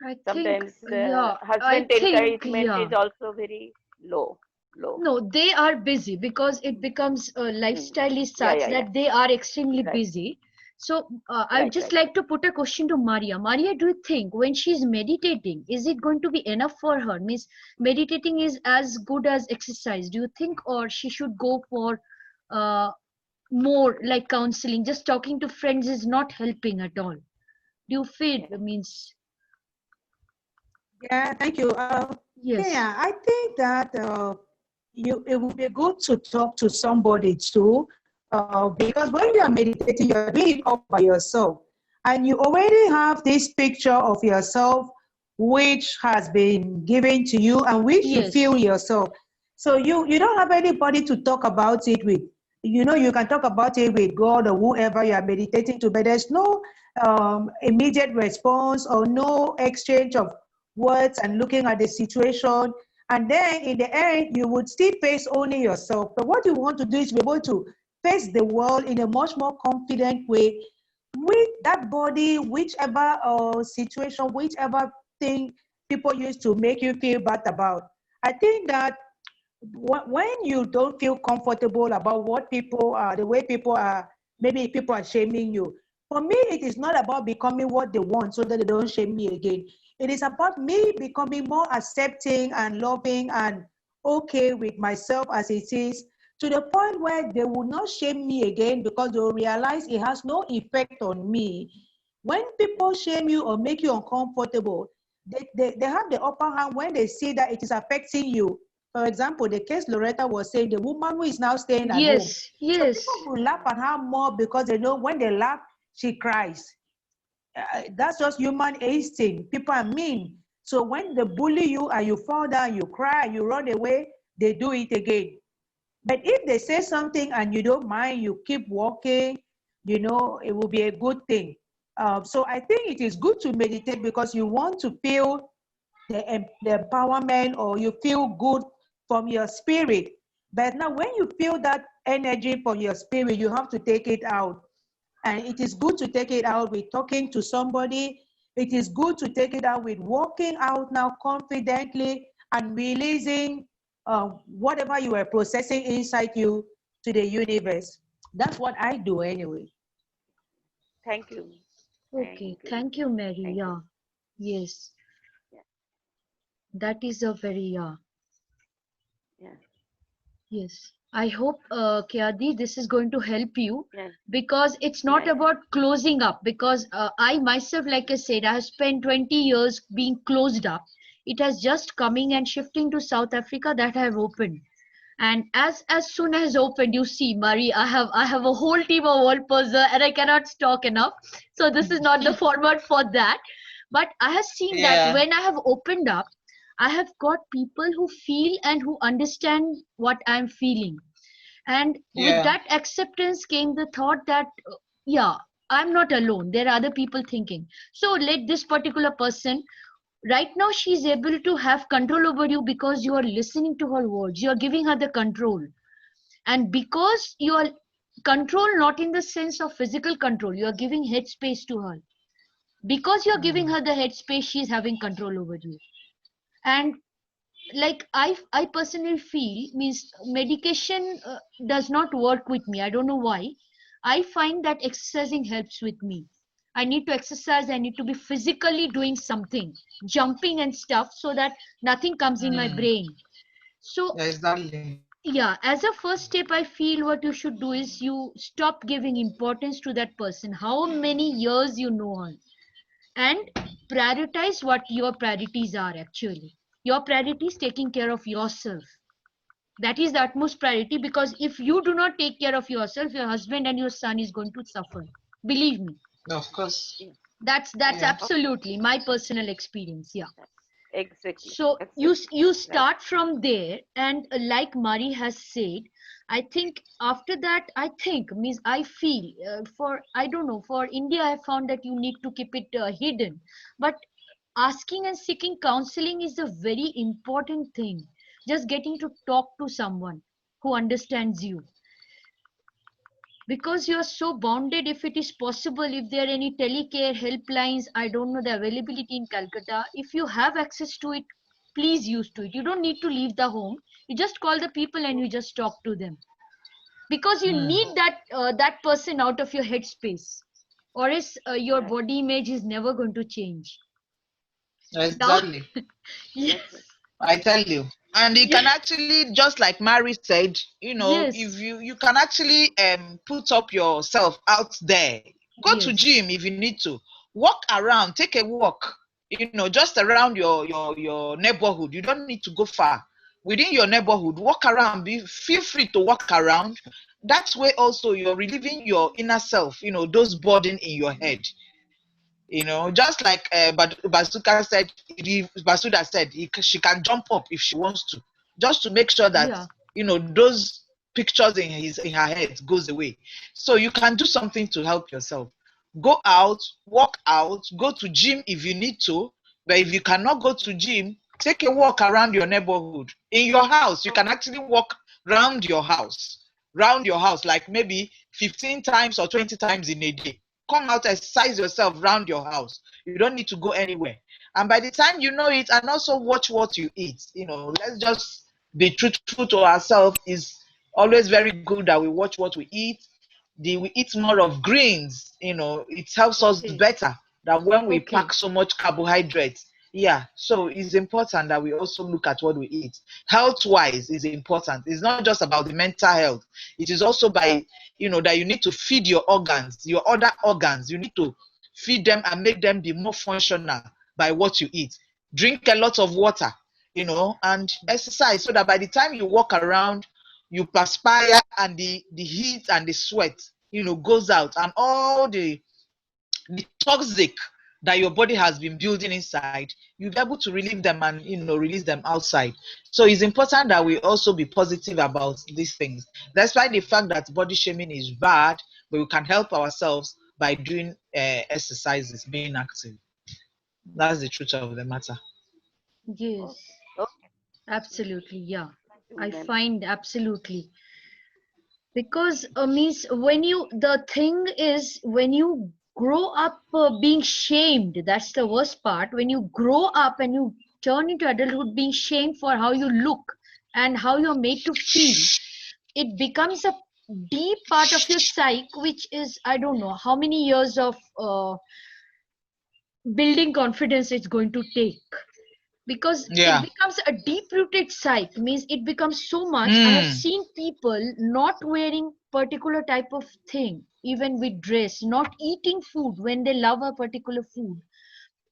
A: I think,
F: Sometimes
A: yeah, I
F: husband
A: think,
F: encouragement
A: yeah.
F: is also very low, low.
A: No, they are busy because it becomes a
F: Hmm.
A: lifestyle is
F: Yeah,
A: such
F: yeah, yeah.
A: that they are extremely
F: Right,
A: busy. So I would
F: right,
A: just
F: right.
A: like to put a question to Maria. Maria, do you think when she's meditating, is it going to be enough for her? Means meditating is as good as exercise. Do you think, or she should go for uh, more like counseling? Just talking to friends is not helping at all. Do you feel?
F: Yeah.
A: Means
C: Yeah, thank you.
A: yes,
C: Yeah, I think that it would be good to talk to somebody too, because when you are meditating, you are doing it all by yourself, and you already have this picture of yourself, which has been given to you and which you
A: yes,
C: feel yourself. So you don't have anybody to talk about it with. You know, you can talk about it with God or whoever you are meditating to, but there's no immediate response or no exchange of words and looking at the situation. And then in the end, you would still face only yourself. But what you want to do is be able to face the world in a much more confident way with that body, whichever situation, whichever thing people used to make you feel bad about. I think that when you don't feel comfortable about what people are, the way people are, maybe people are shaming you. For me, it is not about becoming what they want so that they don't shame me again. It is about me becoming more accepting and loving and okay with myself as it is, to the point where they will not shame me again because they will realize it has no effect on me. When people shame you or make you uncomfortable, they have the upper hand when they see that it is affecting you. For example, the case Loretta was saying, the woman who is now staying at home.
A: yes,
C: So people
A: yes.
C: will laugh at her more because they know when they laugh, she cries. That's just human instinct. People are mean. So when they bully you and you fall down, you cry, you run away, they do it again. But if they say something and you don't mind, you keep walking, it will be a good thing. So I think it is good to meditate because you want to feel the empowerment, or you feel good from your spirit. But now when you feel that energy from your spirit, you have to take it out. And it is good to take it out with talking to somebody. It is good to take it out with walking out now confidently and releasing whatever you are processing inside you to the universe. That's what I do anyway.
F: Thank you.
A: Okay,
F: Thank you.
A: thank you, Mary.
F: Thank you.
A: Yeah, yes,
F: Yeah.
A: that is a very, yeah,
F: Yeah.
A: yes. I hope, Kyadi, this is going to help you
F: Yeah.
A: because it's
F: Yeah.
A: not
F: Yeah.
A: about closing up. Because I myself, like I said, I have spent 20 years being closed up. It has just coming and shifting to South Africa that I have opened. And as soon as opened, you see, Marie, I have a whole team of one person, and I cannot talk enough. So this is not the format for that. But I have seen that
B: Yeah.
A: when I have opened up, I have got people who feel and who understand what I'm feeling. And with
B: Yeah.
A: that acceptance came the thought that, yeah, I'm not alone. There are other people thinking. So let this particular person, right now she's able to have control over you because you are listening to her words, you are giving her the control. And because you are control, not in the sense of physical control, you are giving headspace to her. Because you are giving her the headspace, she's having control over you. And like I personally feel, means medication does not work with me. I don't know why. I find that exercising helps with me. I need to exercise, I need to be physically doing something, jumping and stuff, so that nothing comes in my
B: Mm.
A: brain. So
B: Exactly.
A: yeah, as a first step, I feel what you should do is you stop giving importance to that person, how many years you know her, and prioritize what your priorities are actually. Your priority is taking care of yourself. That is the utmost priority, because if you do not take care of yourself, your husband and your son is going to suffer. Believe me.
B: Of course.
F: Yeah.
A: That's
B: Yeah.
F: Of
A: absolutely my personal experience. Yeah.
F: course. Exactly.
A: So
F: Absolutely.
A: you
F: Right.
A: start from there, and like Mari has said, I think after that, I think means I feel, for I don't know, for India I found that you need to keep it hidden, but asking and seeking counseling is a very important thing. Just getting to talk to someone who understands you. because you're so bounded. If it is possible, if there are any telecare helplines, I don't know the availability in Calcutta, if you have access to it, please use to it. You don't need to leave the home, you just call the people and you just talk to them, because you
B: Mm.
A: need that person out of your headspace, or else your body image is never going to change now.
B: Exactly.
A: Yes.
B: I tell you. And you can
A: Yes.
B: actually, just like Mary said, if
A: Yes.
B: you can actually put up yourself out there. Go to
A: Yes.
B: gym if you need to. Walk around, take a walk, just around your neighborhood. You don't need to go far. Within your neighborhood, walk around. Feel free to walk around. That way also you're relieving your inner self, those burden in your head. Just like Basuka said, Basuda said, she can jump up if she wants to, just to make sure that
A: Yeah.
B: those pictures in her head goes away. So you can do something to help yourself. Go out, walk out, go to gym if you need to. But if you cannot go to gym, take a walk around your neighborhood. In your house, you can actually walk round your house, like maybe 15 times or 20 times in a day. Come out, exercise yourself around your house. You don't need to go anywhere. And by the time you know it, and also watch what you eat. Let's just be truthful to ourselves. It's always very good that we watch what we eat. We eat more of greens. It helps us
A: Okay.
B: better than when we
A: Okay.
B: pack so much carbohydrates. Yeah, so it's important that we also look at what we eat. Health-wise is important. It's not just about the mental health. It is also by that you need to feed your organs, your other organs. You need to feed them and make them be more functional by what you eat. Drink a lot of water, and exercise, so that by the time you walk around, you perspire, and the heat and the sweat, goes out, and all the toxic that your body has been building inside, you'll be able to relieve them and release them outside. So it's important that we also be positive about these things. Despite the fact that body shaming is bad, but we can help ourselves by doing exercises, being active. That's the truth of the matter.
A: Yes.
F: Okay.
A: Absolutely. Yeah.
F: Thank you,
A: I
F: ma'am.
A: find absolutely, because means the thing is, when you grow up being shamed, that's the worst part. When you grow up and you turn into adulthood being shamed for how you look and how you're made to feel, it becomes a deep part of your psyche, which is, I don't know how many years of building confidence it's going to take, because it
B: Yeah.
A: becomes a deep rooted psyche, means it becomes so much. I have
B: Mm.
A: seen people not wearing particular type of thing, even with dress, not eating food when they love a particular food,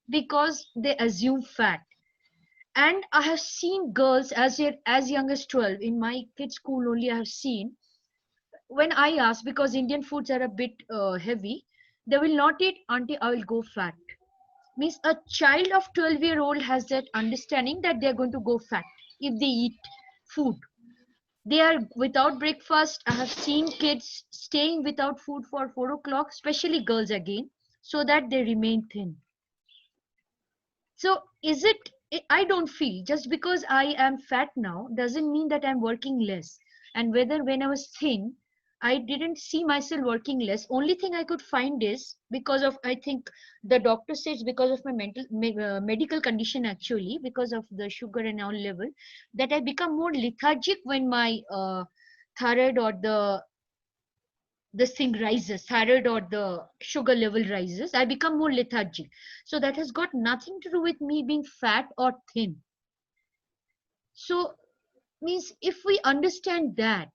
A: because they assume fat. And I have seen girls as young as 12 in my kids school only. I have seen, when I ask, because Indian foods are a bit heavy, they will not eat until I will go fat. Means a child of 12-year-old has that understanding that they're going to go fat if they eat food. They are without breakfast. I have seen kids staying without food for 4 o'clock, especially girls again, so that they remain thin. So is it, I don't feel just because I am fat now doesn't mean that I'm working less. And whether when I was thin, I didn't see myself working less. Only thing I could find is because of, I think the doctor says, because of my medical condition, actually, because of the sugar and all level, that I become more lethargic when my thyroid or this thing rises, thyroid or the sugar level rises, I become more lethargic. So that has got nothing to do with me being fat or thin. So means if we understand that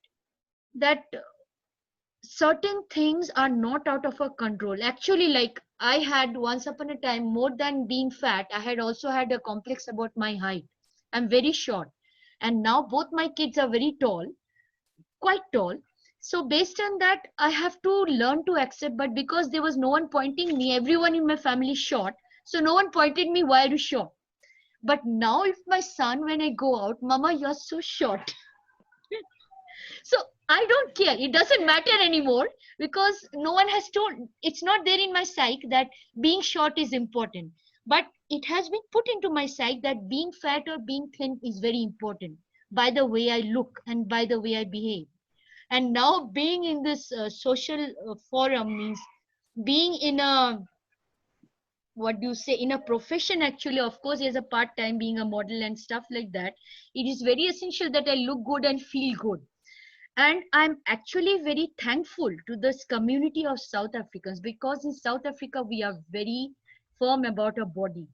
A: certain things are not out of our control. Actually, like I had once upon a time, more than being fat, I had also had a complex about my height. I'm very short. And now both my kids are very tall, quite tall. So based on that, I have to learn to accept. But because there was no one pointing me, everyone in my family is short. So no one pointed me, why are you short? But now if my son, when I go out, Mama, you're so short. So I don't care. It doesn't matter anymore, because no one has told. It's not there in my psyche that being short is important. But it has been put into my psyche that being fat or being thin is very important by the way I look and by the way I behave. And now being in this social forum means being in a, what do you say, in a profession, actually, of course, as a part time, being a model and stuff like that, it is very essential that I look good and feel good. And I'm actually very thankful to this community of South Africans, because in South Africa we are very firm about our body.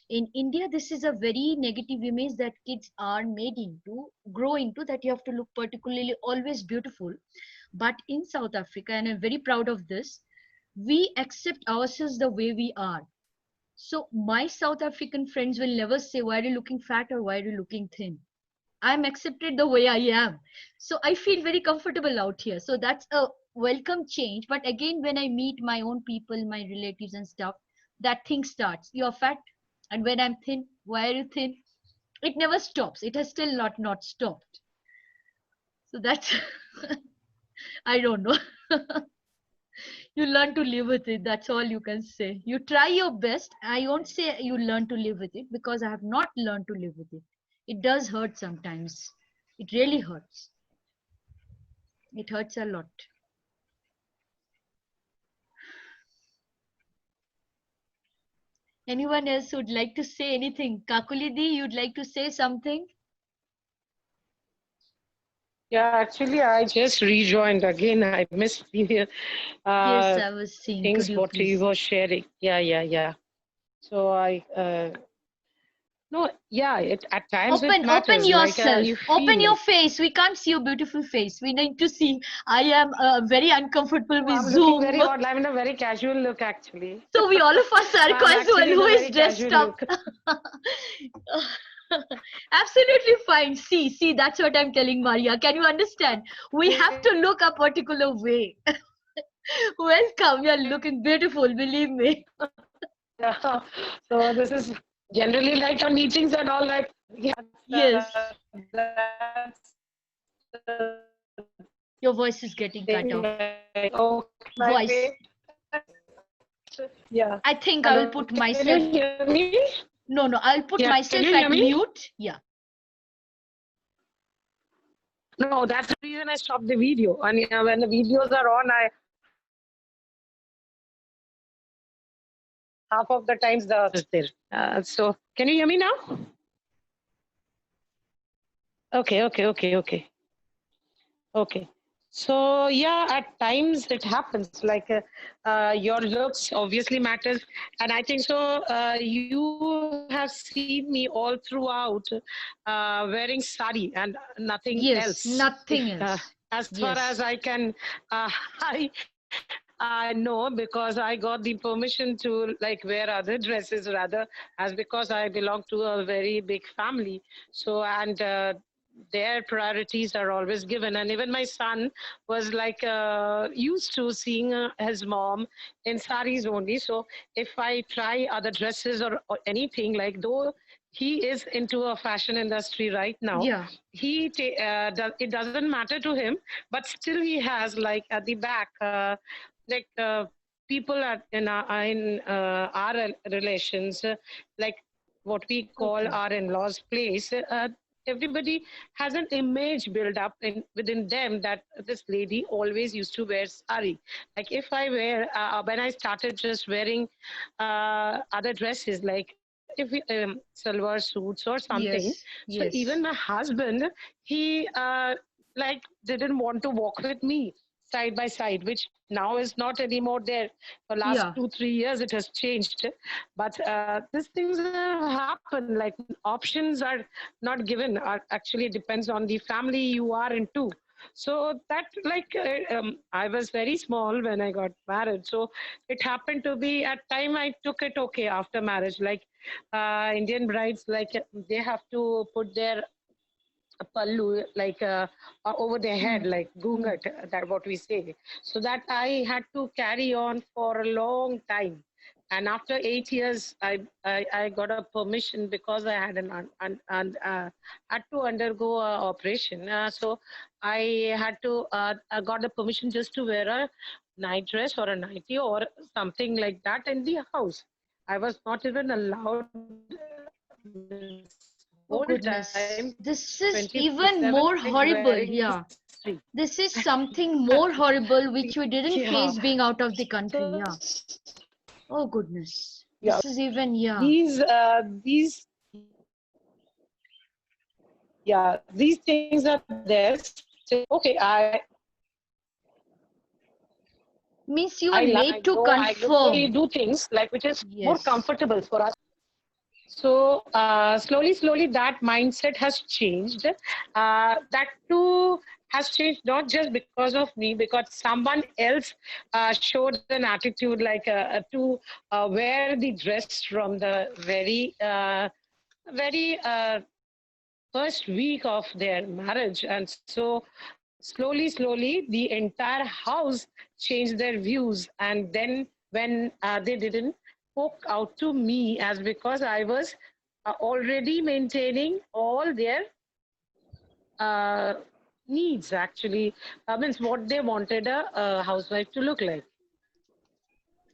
A: In India, this is a very negative image that kids are made into, grow into, that you have to look particularly always beautiful. But in South Africa, and I'm very proud of this, we accept ourselves the way we are. So my South African friends will never say, why are you looking fat or why are you looking thin? I'm accepted the way I am. So I feel very comfortable out here. So that's a welcome change. But again, when I meet my own people, my relatives and stuff, that thing starts. You're fat. And when I'm thin, why are you thin? It never stops. It has still not stopped. So that's, I don't know. You learn to live with it. That's all you can say. You try your best. I won't say you learn to live with it, because I have not learned to live with it. It does hurt sometimes. It really hurts. It hurts a lot. Anyone else would like to say anything? Kakulidi, you'd like to say something?
D: Yeah, actually, I just rejoined again. I missed the
A: Yes,
D: uh,
A: I was seeing. Could
D: things
A: you
D: what you
A: please?
D: were sharing. Yeah. So no, yeah, at times it
A: Open
D: matters. Like
A: yourself.
D: you
A: Open
D: feel
A: your
D: like,
A: face. We can't see your beautiful face. We need to see. I am very uncomfortable
D: oh,
A: with
D: I'm looking
A: Zoom.
D: very odd. I'm in a very casual look, actually.
A: So we all of us are
D: I'm
A: casual.
D: actually in
A: Who
D: a
A: is
D: very
A: dressed
D: casual
A: up?
D: look.
A: Absolutely fine. See, that's what I'm telling Maria. Can you understand? We have to look a particular way. Welcome. You're looking beautiful, believe me.
D: Yeah. So this is generally like on meetings and all, like, yeah,
A: Yes,
D: that's
A: your voice is getting cut
D: thing,
A: off.
D: like, okay, my
A: Voice.
D: way. Yeah.
A: I think I will
D: Hello,
A: put
D: can
A: myself.
D: you hear me?
A: No, I'll put
D: Yeah, can
A: myself
D: you hear
A: at
D: me?
A: mute. Yeah.
D: No, that's the reason I stopped the video. And when the videos are on, I half of the times the is there. So can you hear me now? Okay. So yeah, at times it happens. Like your looks obviously matters, and I think so. You have seen me all throughout wearing sari and nothing
A: Yes,
D: else. If
A: nothing else.
D: as far as
A: Yes.
D: I can, I know because I got the permission to like wear other dresses rather, as because I belong to a very big family. So and their priorities are always given, and even my son was like used to seeing his mom in saris only. So if I try other dresses or anything, like though he is into a fashion industry right now,
A: Yeah.
D: it doesn't matter to him, but still he has like at the back like people are in our relations, like what we call
A: Okay.
D: our in-laws place, everybody has an image built up within them that this lady always used to wear sari. Like if I wear when I started just wearing other dresses, like if we, salwar suits or something,
A: Yes.
D: so even my
A: Yes.
D: husband, he like didn't want to walk with me side by side, which now is not anymore there. For last
A: Yeah.
D: 2 3 years it has changed, but these things have happened. Like options are not given, actually it depends on the family you are into. So that like I was very small when I got married, so it happened to be at time I took it okay after marriage. Like Indian brides, like they have to put their pallu like over their head,
A: Hmm.
D: like
A: Hmm.
D: gungat, that what we say. So that I had to carry on for a long time, and after 8 years I got a permission because I had had to undergo a operation. So I had to I got the permission just to wear a night dress or a nightie or something like that in the house. I was not even allowed this whole
A: Oh
D: time
A: goodness. This is
D: 24/7
A: even
D: like
A: more
D: wearing
A: horrible.
D: sari.
A: Yeah.
D: country.
A: This is something more horrible which we didn't
D: Yeah.
A: face being out of the country.
D: So,
A: Yeah. Oh goodness.
D: yeah,
A: This is even, yeah.
D: These things are there. Okay,
A: Means you
D: I
A: are
D: love,
A: made to
D: I
A: conform.
D: do things like which is more
A: Yes.
D: comfortable for us. So slowly, that mindset has changed. That too has changed not just because of me, because someone else showed an attitude like to wear the dress from the very first week of their marriage, and so slowly, the entire house changed their views. And then when they didn't poke out to me, as because I was already maintaining all their uh, needs, actually, means what they wanted a housewife to look like.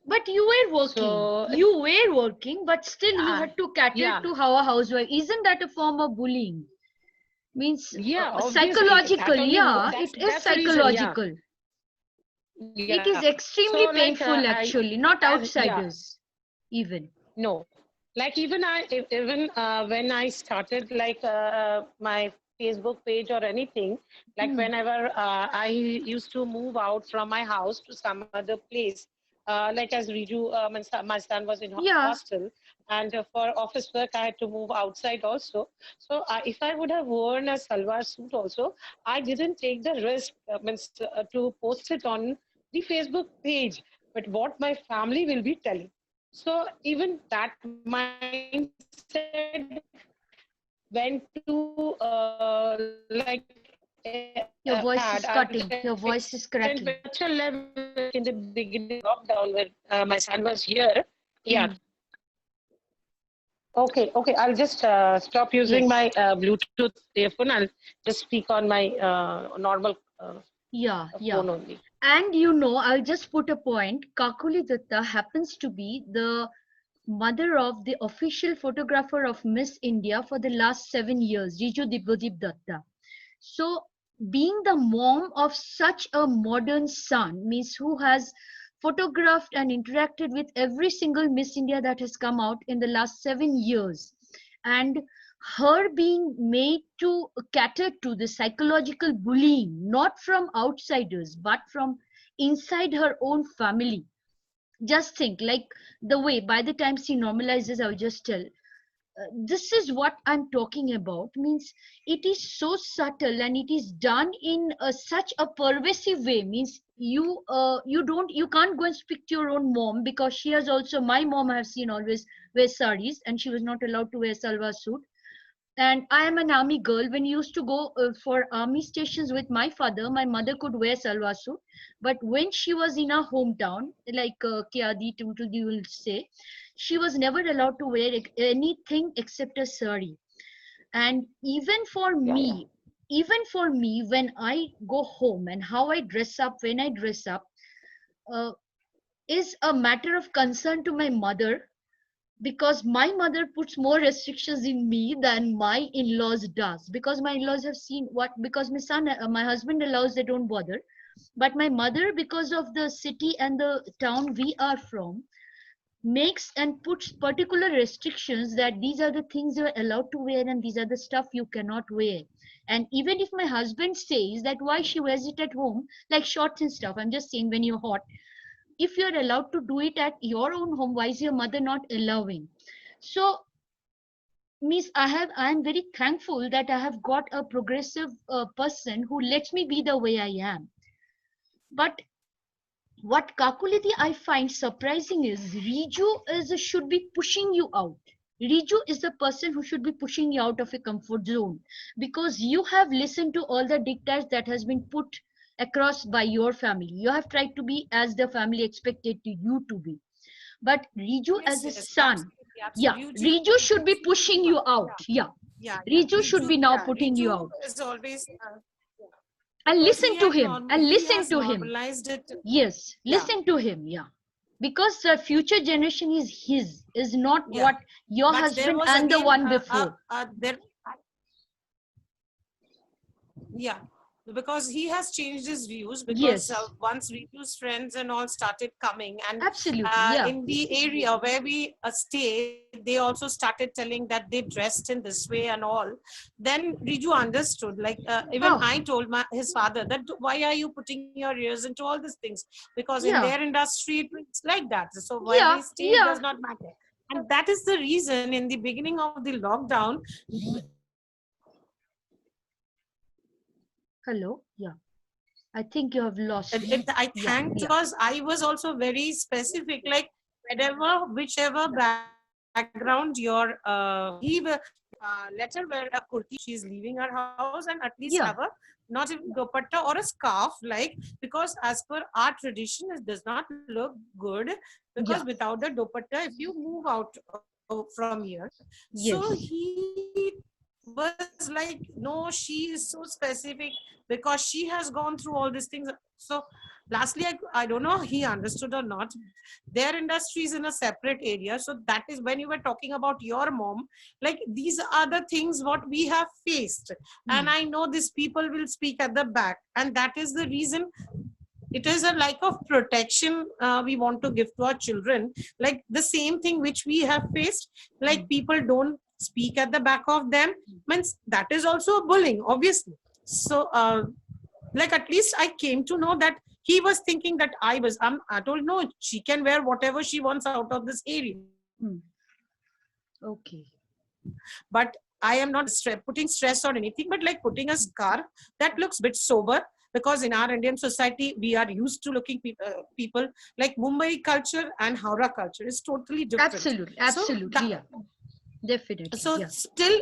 A: But you were working.
D: So
A: You were working, but still you had to cater
D: yeah.
A: to how a housewife. Isn't that a form of bullying? Means
D: Yeah, obviously,
A: psychological,
D: that only
A: yeah,
D: that's,
A: it is
D: that's the reason, yeah.
A: psychological.
D: Yeah.
A: It is extremely
D: So, like,
A: painful, actually, not
D: yeah.
A: outsiders, even.
D: No, like even when I started like my Facebook page or anything, like whenever I used to move out from my house to some other place, like as Riju, my son was in
A: Yeah.
D: hostel, and for office work I had to move outside also. So if I would have worn a salwar suit also, I didn't take the risk to post it on the Facebook page. But what my family will be telling. So even that mindset went to like
A: Your voice
D: had
A: is cutting. Your voice is cracking.
D: such a level in the beginning lockdown when my son was here. Yeah. Okay. I'll just stop using
A: Yes.
D: my Bluetooth earphone. I'll just speak on my normal phone only.
A: And I'll just put a point. Kakuli Datta happens to be the mother of the official photographer of Miss India for the last 7 years, Riju Dibodip Datta. So being the mom of such a modern son means who has photographed and interacted with every single Miss India that has come out in the last 7 years, and her being made to cater to the psychological bullying, not from outsiders, but from inside her own family. Just think, like the way by the time she normalizes, I'll just tell. This is what I'm talking about. Means it is so subtle and it is done in such a pervasive way. Means you can't go and speak to your own mom, because she has also, my mom I have seen always wear saris and she was not allowed to wear salwar suit. And I am an army girl. When you used to go for army stations with my father, my mother could wear salwar suit. But when she was in our hometown, like Kiadi Tumtudi will say, she was never allowed to wear anything except a sari. And even for me, when I go home and how I dress up, when I dress up, is a matter of concern to my mother, because my mother puts more restrictions in me than my in-laws does, because my in-laws have seen what, because my husband allows, they don't bother. But my mother, because of the city and the town we are from, makes and puts particular restrictions that these are the things you are allowed to wear and these are the stuff you cannot wear. And even if my husband says that why she wears it at home, like shorts and stuff, I'm just saying, when you're hot, if you're allowed to do it at your own home, why is your mother not allowing? So means I'm very thankful that I have got a progressive person who lets me be the way I am. But what Kakuliti I find surprising is Riju should be pushing you out. Riju is the person who should be pushing you out of a comfort zone, because you have listened to all the dictates that has been put across by your family. You have tried to be as the family expected you to be. But Riju as a son, Riju should be pushing you out. Riju should be now putting you out.
G: Is always,
A: And listen to him.
G: normalized it.
A: Yes, listen to him. Because the future generation is his, is not what your
G: But there
A: husband
G: was
A: and the
G: again,
A: one before.
G: because he has changed his views, because
A: Yes,
G: once Ritu's friends and all started coming, and
A: absolutely. Yeah,
G: in the area where we stay, they also started telling that they dressed in this way and all. Then Riju understood, like even
A: oh,
G: I told his father that why are you putting your ears into all these things, because in
A: yeah,
G: their industry it's like that, so where
A: yeah,
G: we stay it
A: yeah.
G: does not matter. And that is the reason in the beginning of the lockdown,
A: Hello. Yeah, I think you have lost me.
G: I
A: Yeah,
G: thank,
A: yeah,
G: because I was also very specific, like whatever, whichever background your let her wear a kurti if she's leaving her house, and at least have
A: yeah.
G: a not even dupatta or a scarf, like, because as per our tradition it does not look good, because
A: Yeah.
G: without the dupatta if you move out from here. So
A: Yes.
G: he was like, no, she is so specific because she has gone through all these things. So lastly, I don't know he understood or not. Their industry is in a separate area. So that is when you were talking about your mom, like these are the things what we have faced. And
A: Hmm.
G: I know these people will speak at the back. And that is the reason it is a like of protection we want to give to our children, like the same thing which we have faced, like people don't speak at the back of them, means that is also a bullying, obviously. So like at least I came to know that he was thinking that I told no, she can wear whatever she wants out of this area,
A: Hmm. Okay.
G: but I am not putting stress on anything, but like putting a scarf that looks a bit sober, because in our Indian society we are used to looking people, like Mumbai culture and Howrah culture is totally different.
A: Absolutely.
G: So
A: Absolutely. Yeah. Definitely.
G: so
A: Yeah.
G: still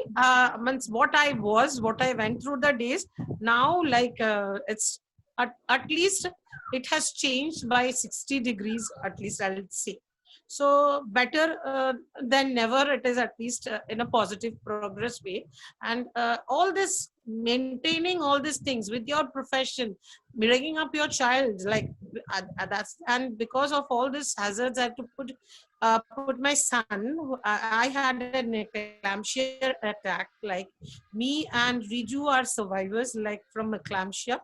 G: means what I went through the days, now like it's at least it has changed by 60 degrees, at least I'll say. So better than never, it is at least in a positive progress way. And all this maintaining all these things with your profession, bringing up your child, like that's, and because of all these hazards I had to put my son, I had an eclampsia attack, like me and Riju are survivors, like from eclampsia.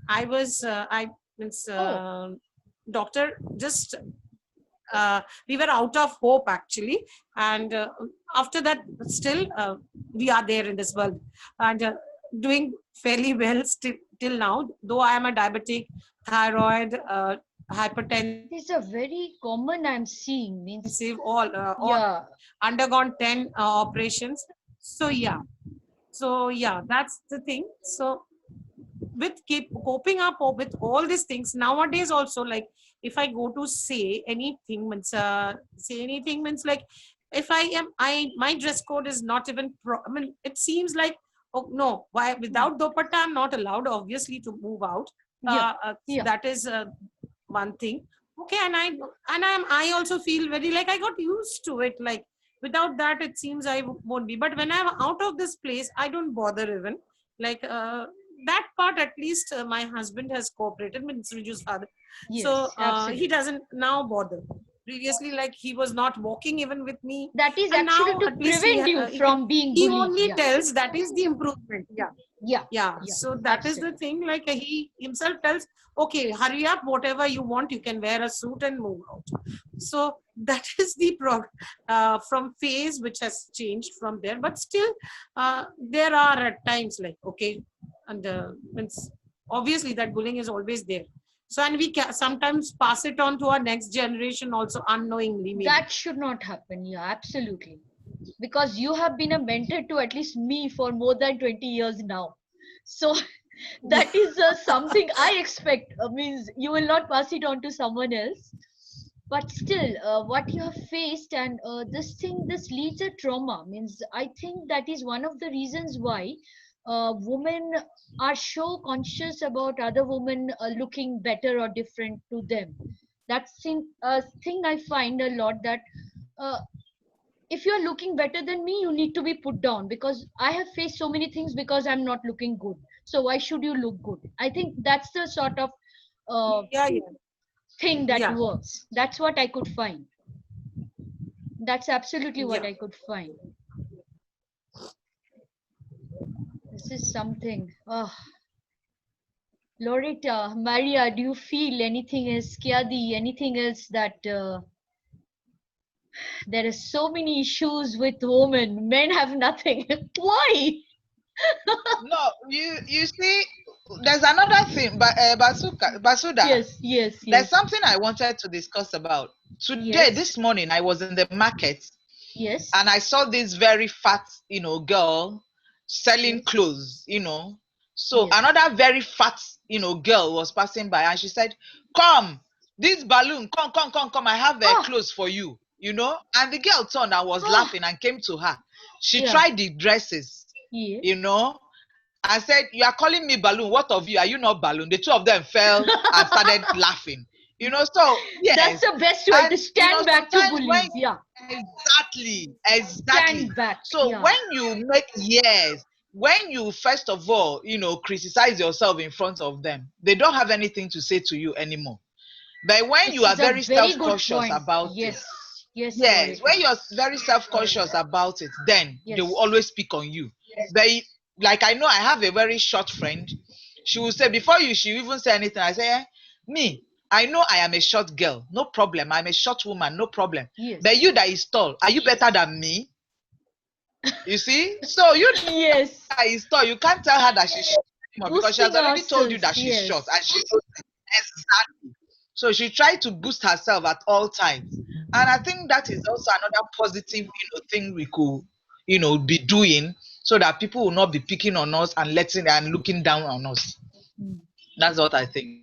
G: I was I means
A: Oh,
G: doctor just we were out of hope actually. And after that still we are there in this world, and doing fairly well still till now, though I am a diabetic, thyroid, hypertensive,
A: these are very common I'm seeing. Means,
G: all
A: yeah,
G: undergone 10 operations. So yeah, so yeah, that's the thing. So with keep coping up with all these things nowadays also, like if I go to say anything means, like if I my dress code is not even I mean it seems like, oh no, why without dupatta I'm not allowed obviously to move out.
A: yeah, yeah.
G: That is one thing. Okay, and I also feel very like I got used to it, like without that it seems I won't be, but when I'm out of this place I don't bother even, like that part at least my husband has cooperated with Riju's father. So
A: Yes,
G: he
A: absolutely.
G: doesn't now bother. Previously, like he was not walking even with me,
A: That is
G: and
A: actually
G: now
A: to
G: at least
A: prevent you from being
G: he
A: bullied.
G: only
A: Yeah,
G: tells that is the improvement. Yeah,
A: yeah,
G: yeah.
A: yeah.
G: So that is the
A: Absolutely.
G: thing. Like he himself tells, okay, hurry up, whatever you want, you can wear a suit and move out. So that is the from phase which has changed from there, but still there are at times like okay, and means obviously that bullying is always there. So and we can sometimes pass it on to our next generation also unknowingly maybe.
A: That should not happen. Yeah, absolutely. Because you have been a mentor to at least me for more than 20 years now. So
G: Yeah,
A: that is something I expect. Means you will not pass it on to someone else. But still, what you have faced and this thing, this leads a trauma. Means I think that is one of the reasons why women are so conscious about other women looking better or different to them. That's a thing I find a lot that. Uh, if you're looking better than me, you need to be put down because I have faced so many things because I'm not looking good. So why should you look good? I think that's the sort of uh,
G: yeah, yeah,
A: thing that
G: yeah,
A: works. That's what I could find. That's absolutely what
G: yeah.
A: I could find. This is something. Oh, Loretta, Maria, do you feel anything else? Kiadi, anything else that there are so many issues with women? Men have nothing. Why?
B: No, you see, there's another thing, but Basuda,
A: Yes, yes,
B: there's
A: yes,
B: something I wanted to discuss about. Today,
A: yes,
B: this morning, I was in the market
A: yes,
B: and I saw this very fat, girl selling
A: yes,
B: clothes, So
A: yes.
B: another very fat, girl was passing by and she said, "Come, this balloon, come, I have
A: Ah,
B: clothes for you, And the girl turned and was
A: ah,
B: laughing and came to her. She
A: yeah,
B: tried the dresses,
A: yeah.
B: I said, "You are calling me balloon. What of you? Are you not balloon?" The two of them fell and started laughing. So
A: That's
B: yes.
A: the best way to
B: And
A: stand back to
B: sometimes when
A: bullies. Yeah,
B: exactly.
A: stand back.
B: So
A: Yeah.
B: when you first of all, criticize yourself in front of them, they don't have anything to say to you anymore. But when
A: This
B: you are
A: is a
B: very
A: very good
B: self-conscious
A: point.
B: about it,
A: Yes, yes,
B: yes, when
A: Loretta.
B: you're very self-conscious about it, then they will
A: Yes.
B: always pick on you. They like I know I have a very short friend. She will say before she even say anything, I say, me, I know I am a short girl, no problem. I'm a short woman, no problem.
A: Yes.
B: But you that is tall, are you better than me? You see? So you
A: Yes.
B: that is tall, you can't tell her that she's short anymore because she has
A: Boosting
B: already told you
A: ourselves.
B: that she's short and
A: Yes.
B: she knows it. Exactly. So she tried to boost herself at all times. And I think that is also another positive, thing we could, be doing so that people will not be picking on us and letting and looking down on us.
A: Hmm.
B: That's what I think.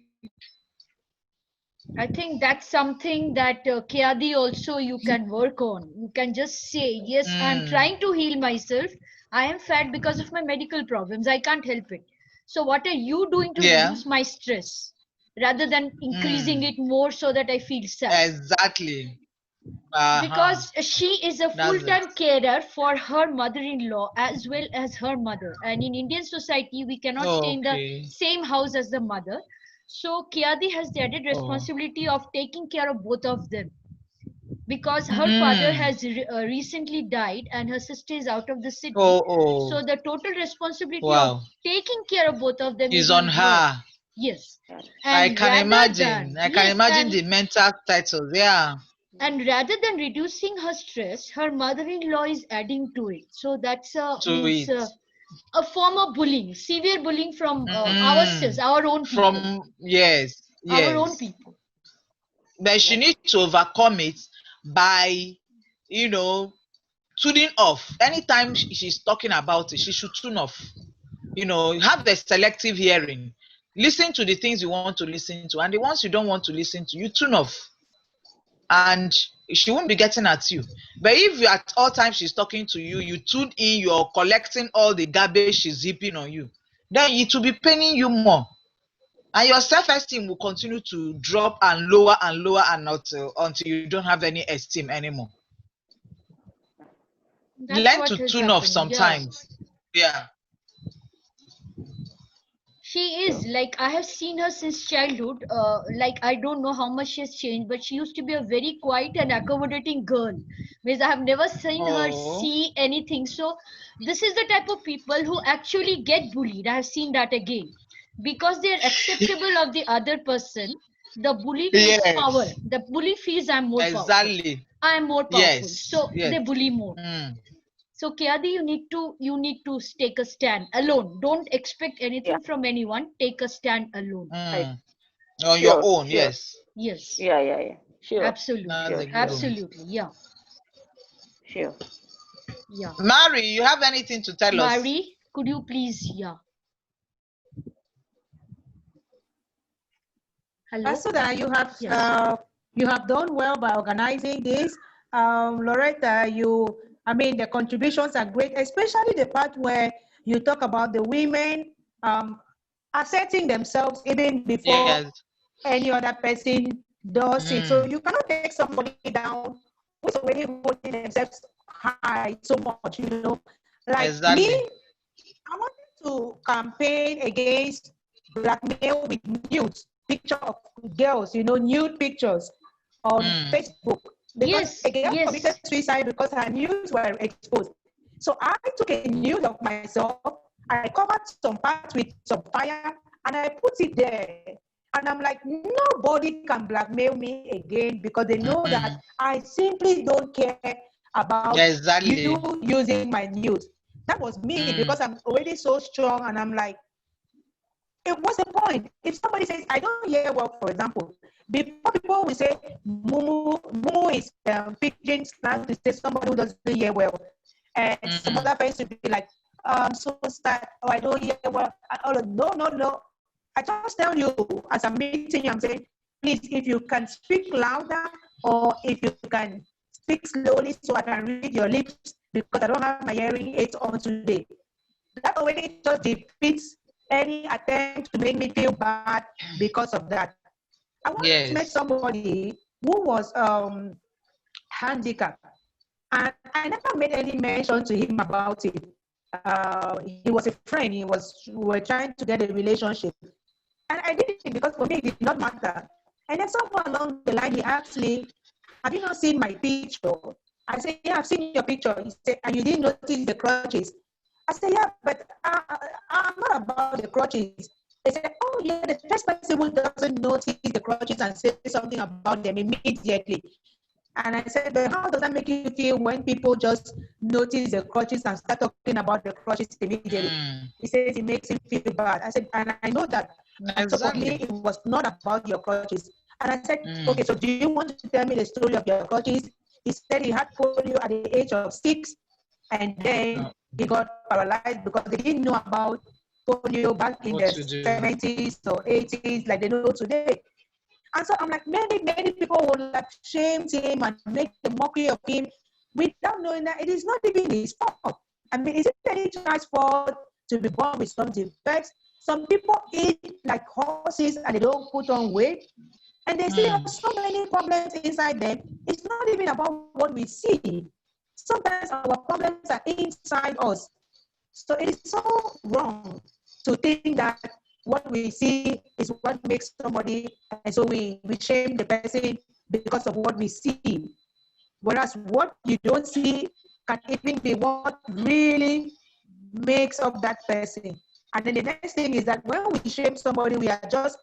A: I think that's something that Kiadi also you can work on. You can just say, yes, I'm
B: Mm,
A: trying to heal myself. I am fat because of my medical problems. I can't help it. So what are you doing to
B: yeah.
A: reduce my stress rather than increasing
B: Mm,
A: it more so that I feel sad?
B: exactly. Uh-huh.
A: Because she is a
B: That's it.
A: full-time carer for her mother-in-law as well as her mother, and in Indian society we cannot stay in the
B: Okay.
A: same house as the mother. So Kiadi has the added
B: Oh.
A: responsibility of taking care of both of them, because her father
B: Mm.
A: has recently died and her sister is out of the city.
B: Oh.
A: So the total responsibility of
B: Wow.
A: taking care of both of them
B: Is
A: is
B: on
A: on her.
B: her.
A: Yes.
F: Yeah.
B: I
A: and
B: can
A: rather
B: imagine.
A: than
B: I can
A: yes
B: imagine
A: and
B: the mental titles. Yeah.
A: and rather than reducing her stress, her mother-in-law is adding to it. So that's a
B: To
A: means
B: it.
A: a form of bullying, severe bullying from
B: Mm.
A: ourselves, our own people,
B: From yes,
A: our own
B: yes.
A: people.
B: But she
F: Yeah.
B: needs to overcome it by, you know, tuning off. Anytime she's talking about it, she should tune off. Have a selective hearing. Listen to the things you want to listen to, and the ones you don't want to listen to, you tune off. And she won't be getting at you. But if you at all times she's talking to you, you tune in, you're collecting all the garbage she's heaping on you, then it will be paining you more. And your self-esteem will continue to drop and lower and until you don't have any esteem anymore.
A: That's
B: Learn
A: what
B: to
A: is
B: tune off
A: happening. Yeah.
B: sometimes. Yeah.
A: She is like, I have seen her since childhood. Like, I don't know how much she has changed, but she used to be a very quiet and accommodating girl. Because I have never seen her
B: Oh.
A: see anything. So, this is the type of people who actually get bullied. I have seen that again. Because they are acceptable of the other person, the bully takes power.
B: Yes.
A: The bully feels I'm more powerful.
B: Exactly.
A: I am more powerful.
B: Yes.
A: So
B: Yes.
A: they bully more.
B: Mm.
A: So Kiadi, you need to take a stand alone. Don't expect
F: Yeah.
A: anything from anyone. Take a stand alone.
F: Right.
B: Mm. On your
F: Sure.
B: own,
F: Sure.
B: yes.
A: Yes,
F: Yeah. Yeah. Yeah. Sure.
A: absolutely,
B: That's
F: Sure.
B: a good
F: Sure.
B: one.
A: absolutely. Yeah,
F: Sure.
A: yeah.
B: Mary, you have anything to tell us?
A: Mary, could you please? Yeah. Hello.
C: Basuda,
A: Yes.
C: you have done well by organizing this. Loretta, the contributions are great, especially the part where you talk about the women asserting themselves even before
B: Yes.
C: any other person does it. So
B: Mm.
C: you cannot take somebody down who's already holding themselves high so much, Like me,
B: Exactly.
C: I wanted to campaign against blackmail with nudes, picture of girls, nude pictures on
B: Mm.
C: Facebook. Because
A: Yes.
C: a girl committed
A: Yes.
C: suicide because her nudes were exposed. So I took a nude of myself, I covered some parts with some fire, and I put it there. And I'm like, nobody can blackmail me again because they know that I simply don't care about
B: Exactly.
C: you using my news. That was me because I'm already so strong, and I'm like, what's the point? If somebody says, I don't hear well, for example, before people will say, Mumu is pidgin slang to say somebody who doesn't hear well. And some other friends will be like, so sad, oh, I don't hear well. No. I just tell you, as I'm meeting you, I'm saying, please, if you can speak louder or if you can speak slowly so I can read your lips because I don't have my hearing aids on today. That already just defeats any attempt to make me feel bad because of that. I once met somebody who was handicapped, and I never made any mention to him about it. He was a friend. We were trying to get a relationship, and I did it because for me it did not matter. And then somewhere along the line, he asked me, "Have you not seen my picture?" I said, "Yeah, I've seen your picture." He said, "And you didn't notice the crutches?" I said, "Yeah, but I'm not about the crutches." They said, "Oh, yeah, the first person who doesn't notice the crutches and say something about them immediately." And I said, "But how does that make you feel when people just notice the crutches and start talking about the crutches immediately?" He says it makes him feel bad. I said, and I know that. And so for me, it was not about your crutches. And I said, "Okay, so do you want to tell me the story of your crutches?" He said he had polio at the age of 6, and then he got paralyzed because they didn't know about polio back in the 70s or 80s like they know today. And so I'm like, many people would like shame him and make a mockery of him without knowing that it is not even his fault. I mean, is it any child's fault to be born with some defects? Some people eat like horses and they don't put on weight, and they still have so many problems inside them. It's not even about what we see. Sometimes our problems are inside us. So it is so wrong to think that what we see is what makes somebody, and so we shame the person because of what we see. Whereas what you don't see can even be what really makes up that person. And then the next thing is that when we shame somebody, we are just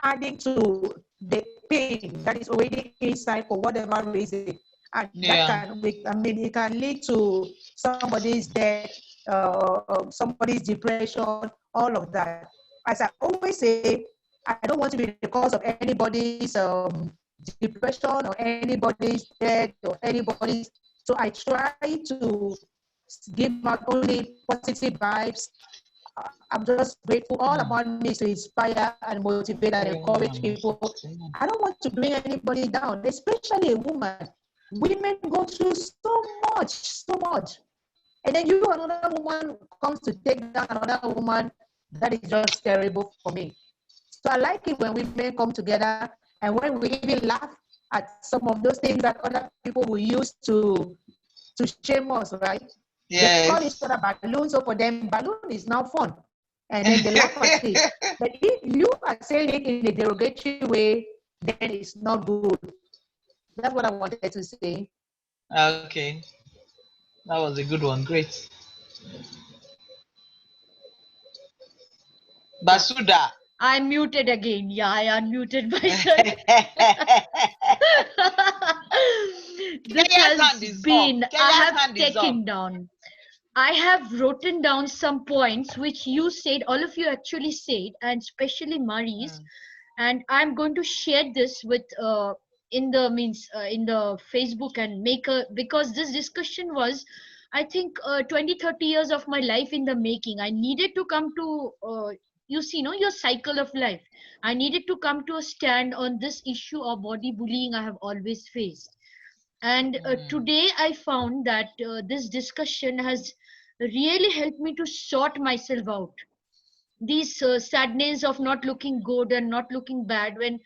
C: adding to the pain that is already inside for whatever reason. And that can, I mean, it can lead to somebody's death, somebody's depression, all of that. As I always say, I don't want to be the cause of anybody's depression or anybody's death or anybody's. So I try to give out only positive vibes. I'm just grateful. All about me is to inspire and motivate and encourage people. I don't want to bring anybody down, especially a woman. Women go through so much. And then you, another woman, comes to take down another woman. That is just terrible for me. So I like it when women come together and when we even laugh at some of those things that other people will use to shame us, right? They call each other balloon, so for them, balloon is now fun. And then they laugh at it. But if you are saying it in a derogatory way, then it's not good. That's what I wanted to say.
B: Okay. That was a good one. Great. Basuda.
A: I'm muted again. Yeah, I unmuted myself. This has been, I have taken down. I have written down some points which you said, all of you actually said, and especially Maris. And I'm going to share this with in the Facebook and make a, because this discussion was, I think, 20-30 years of my life in the making. I needed to come to your cycle of life. I needed to come to a stand on this issue of body bullying I have always faced. And today I found that this discussion has really helped me to sort myself out. These sadness of not looking good and not looking bad when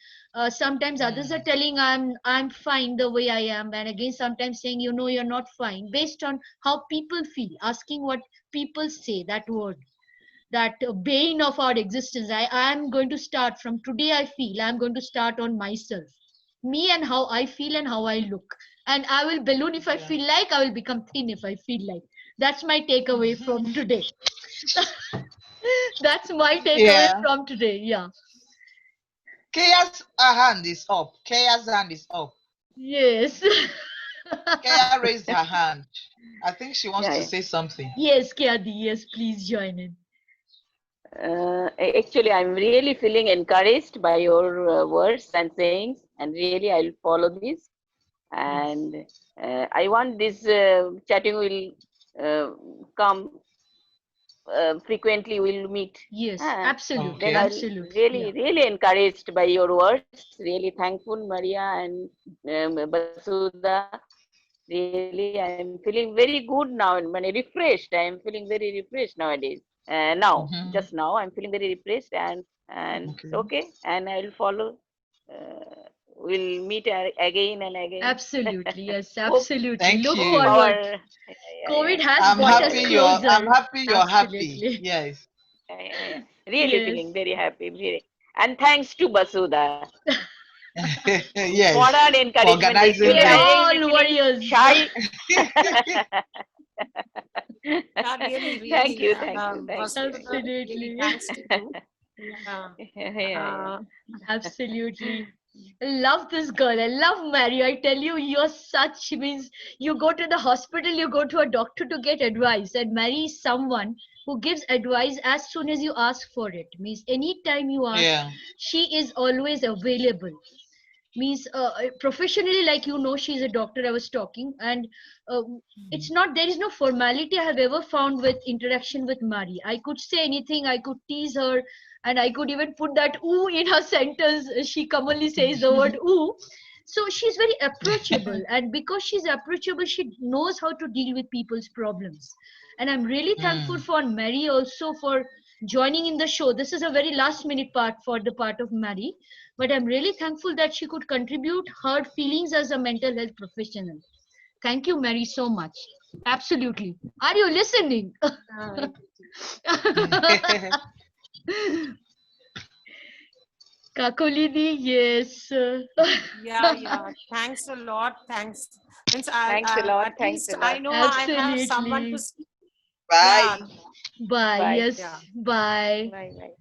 A: sometimes others are telling I'm fine the way I am, and again sometimes saying you're not fine, based on how people feel, asking what people say, that word, that bane of our existence. I'm going to start from today. I feel I'm going to start on myself, me, and how I feel and how I look. And I will balloon if I feel like, I will become thin if I feel like. That's my takeaway from today. That's my takeaway
B: Yeah.
A: from today. Yeah.
B: Kaya's hand is up. Kaya's hand is up.
A: Yes.
B: Kaya raised her hand. I think she wants
F: Yeah,
B: to
F: yeah.
B: say something.
A: Yes, Kyadi. Yes, please join in.
F: Actually, I'm really feeling encouraged by your words and sayings, and really I'll follow this. And I want this chatting will come frequently. We'll meet.
A: Yes,
F: Uh,
A: absolutely,
F: then
B: Okay.
F: I'll
A: absolutely.
F: really,
A: Yeah.
F: really encouraged by your words. Really thankful, Maria and Basudha. Really, I'm feeling very good now and refreshed. I'm feeling very refreshed nowadays. Now,
B: Mhm.
F: just now, I'm feeling very refreshed and
B: Okay.
F: okay. And I'll follow. We'll meet again and again.
A: Absolutely. Yes,
F: Hope
A: absolutely.
B: Thank
A: Look
B: you.
A: forward.
F: our
A: COVID
F: yeah,
A: has
B: I'm
A: brought us
B: happy you're I'm
A: closer.
B: happy you're happy.
A: Absolutely.
B: Yes.
F: really
A: Yes.
F: feeling very happy. Really. And thanks to Basudha. For
B: Yes.
F: her
B: For
F: encouragement.
B: organizing
A: We
F: Actually,
A: are
F: I
B: this.
F: will
A: all
F: be feeling
A: warriors.
F: shy.
G: Yeah, really,
F: Thank
G: really.
F: you, thank you, thank you.
G: Vasudha, really
A: Absolutely.
G: thanks to you. Yeah.
F: Yeah.
G: Uh,
A: Absolutely. I love this girl. I love Mary. I tell you, you're such means you go to the hospital, you go to a doctor to get advice, and Mary is someone who gives advice as soon as you ask for it. Means anytime you ask,
B: Yeah.
A: she is always available. Means professionally, like she's a doctor. I was talking, and it's not there is no formality I have ever found with interaction with Mary. I could say anything, I could tease her, and I could even put that ooh in her sentence. She commonly says the word ooh. So she's very approachable, and because she's approachable, she knows how to deal with people's problems. And I'm really thankful
B: Mm.
A: for Mary also for joining in the show. This is a very last minute part for the part of Mary, but I'm really thankful that she could contribute her feelings as a mental health professional. Thank you, Mary, so much. Absolutely. Are you listening?
G: uh,
A: Kakolidi, yes.
G: yeah, yeah. Thanks a lot. Thanks. Means
F: Thanks a lot.
G: at
F: Thanks
G: least
F: a
G: I
F: lot.
G: know I have someone to
A: Absolutely.
G: speak. Yeah,
B: Bye.
A: Bye.
F: Bye.
A: Yes.
G: yeah.
A: Bye.
F: Bye. Bye.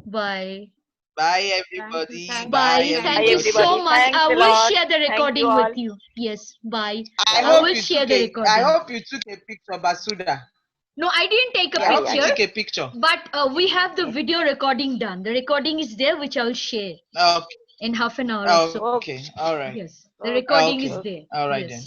A: Bye.
B: Bye
G: Thank you.
B: everybody.
G: Thank
B: Bye
A: Bye.
G: you.
F: Bye,
A: Thank you
G: Thank you.
A: so
F: everybody.
A: much.
F: Thanks
A: I
F: a
A: will
F: lot.
A: share the
F: Thank you
A: recording with
F: all.
A: you. Yes. Bye.
B: I
A: I
B: hope
A: will
B: you
A: share
B: took
A: the
B: I
A: recording.
B: hope you took a picture, Basuda.
A: No, I didn't take a
B: I
F: Yeah,
B: hope
F: yeah.
B: you
A: picture,
B: took a picture.
A: but we have the
F: Yes.
A: video recording done. The recording is there, which I will share
B: Okay.
A: in half an hour or so.
B: Okay. All right.
A: Yes, the
F: Okay.
A: recording is
B: Okay.
A: there.
F: Okay.
B: All right then.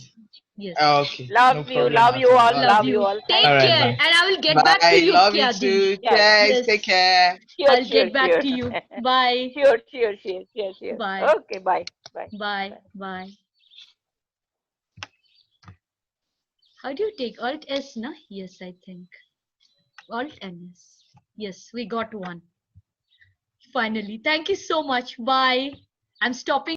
A: Yes, yes.
B: Okay. No
F: Love you.
B: problem
F: Love
B: at
F: you
B: all.
F: all.
B: All right.
A: Love
F: Love you
A: you.
F: all.
A: Take
B: All
F: Thank
B: right.
F: you.
A: care,
B: Bye.
A: and I will get back to
B: Bye.
A: you,
B: Love you
A: Kyadi.
B: too.
F: Yeah, yeah.
B: Guys,
A: Yes,
B: take care.
F: Sure,
A: I'll
F: sure,
A: get back
F: sure.
A: to you. Bye.
F: Sure, sure, sure, sure, sure.
A: Bye.
F: Okay, bye. Bye.
A: Bye.
F: Bye.
A: Bye. How do you take Alt S? Na? Yes, I think Alt and S. Yes, we got one. Finally. Thank you so much. Bye. I'm stopping.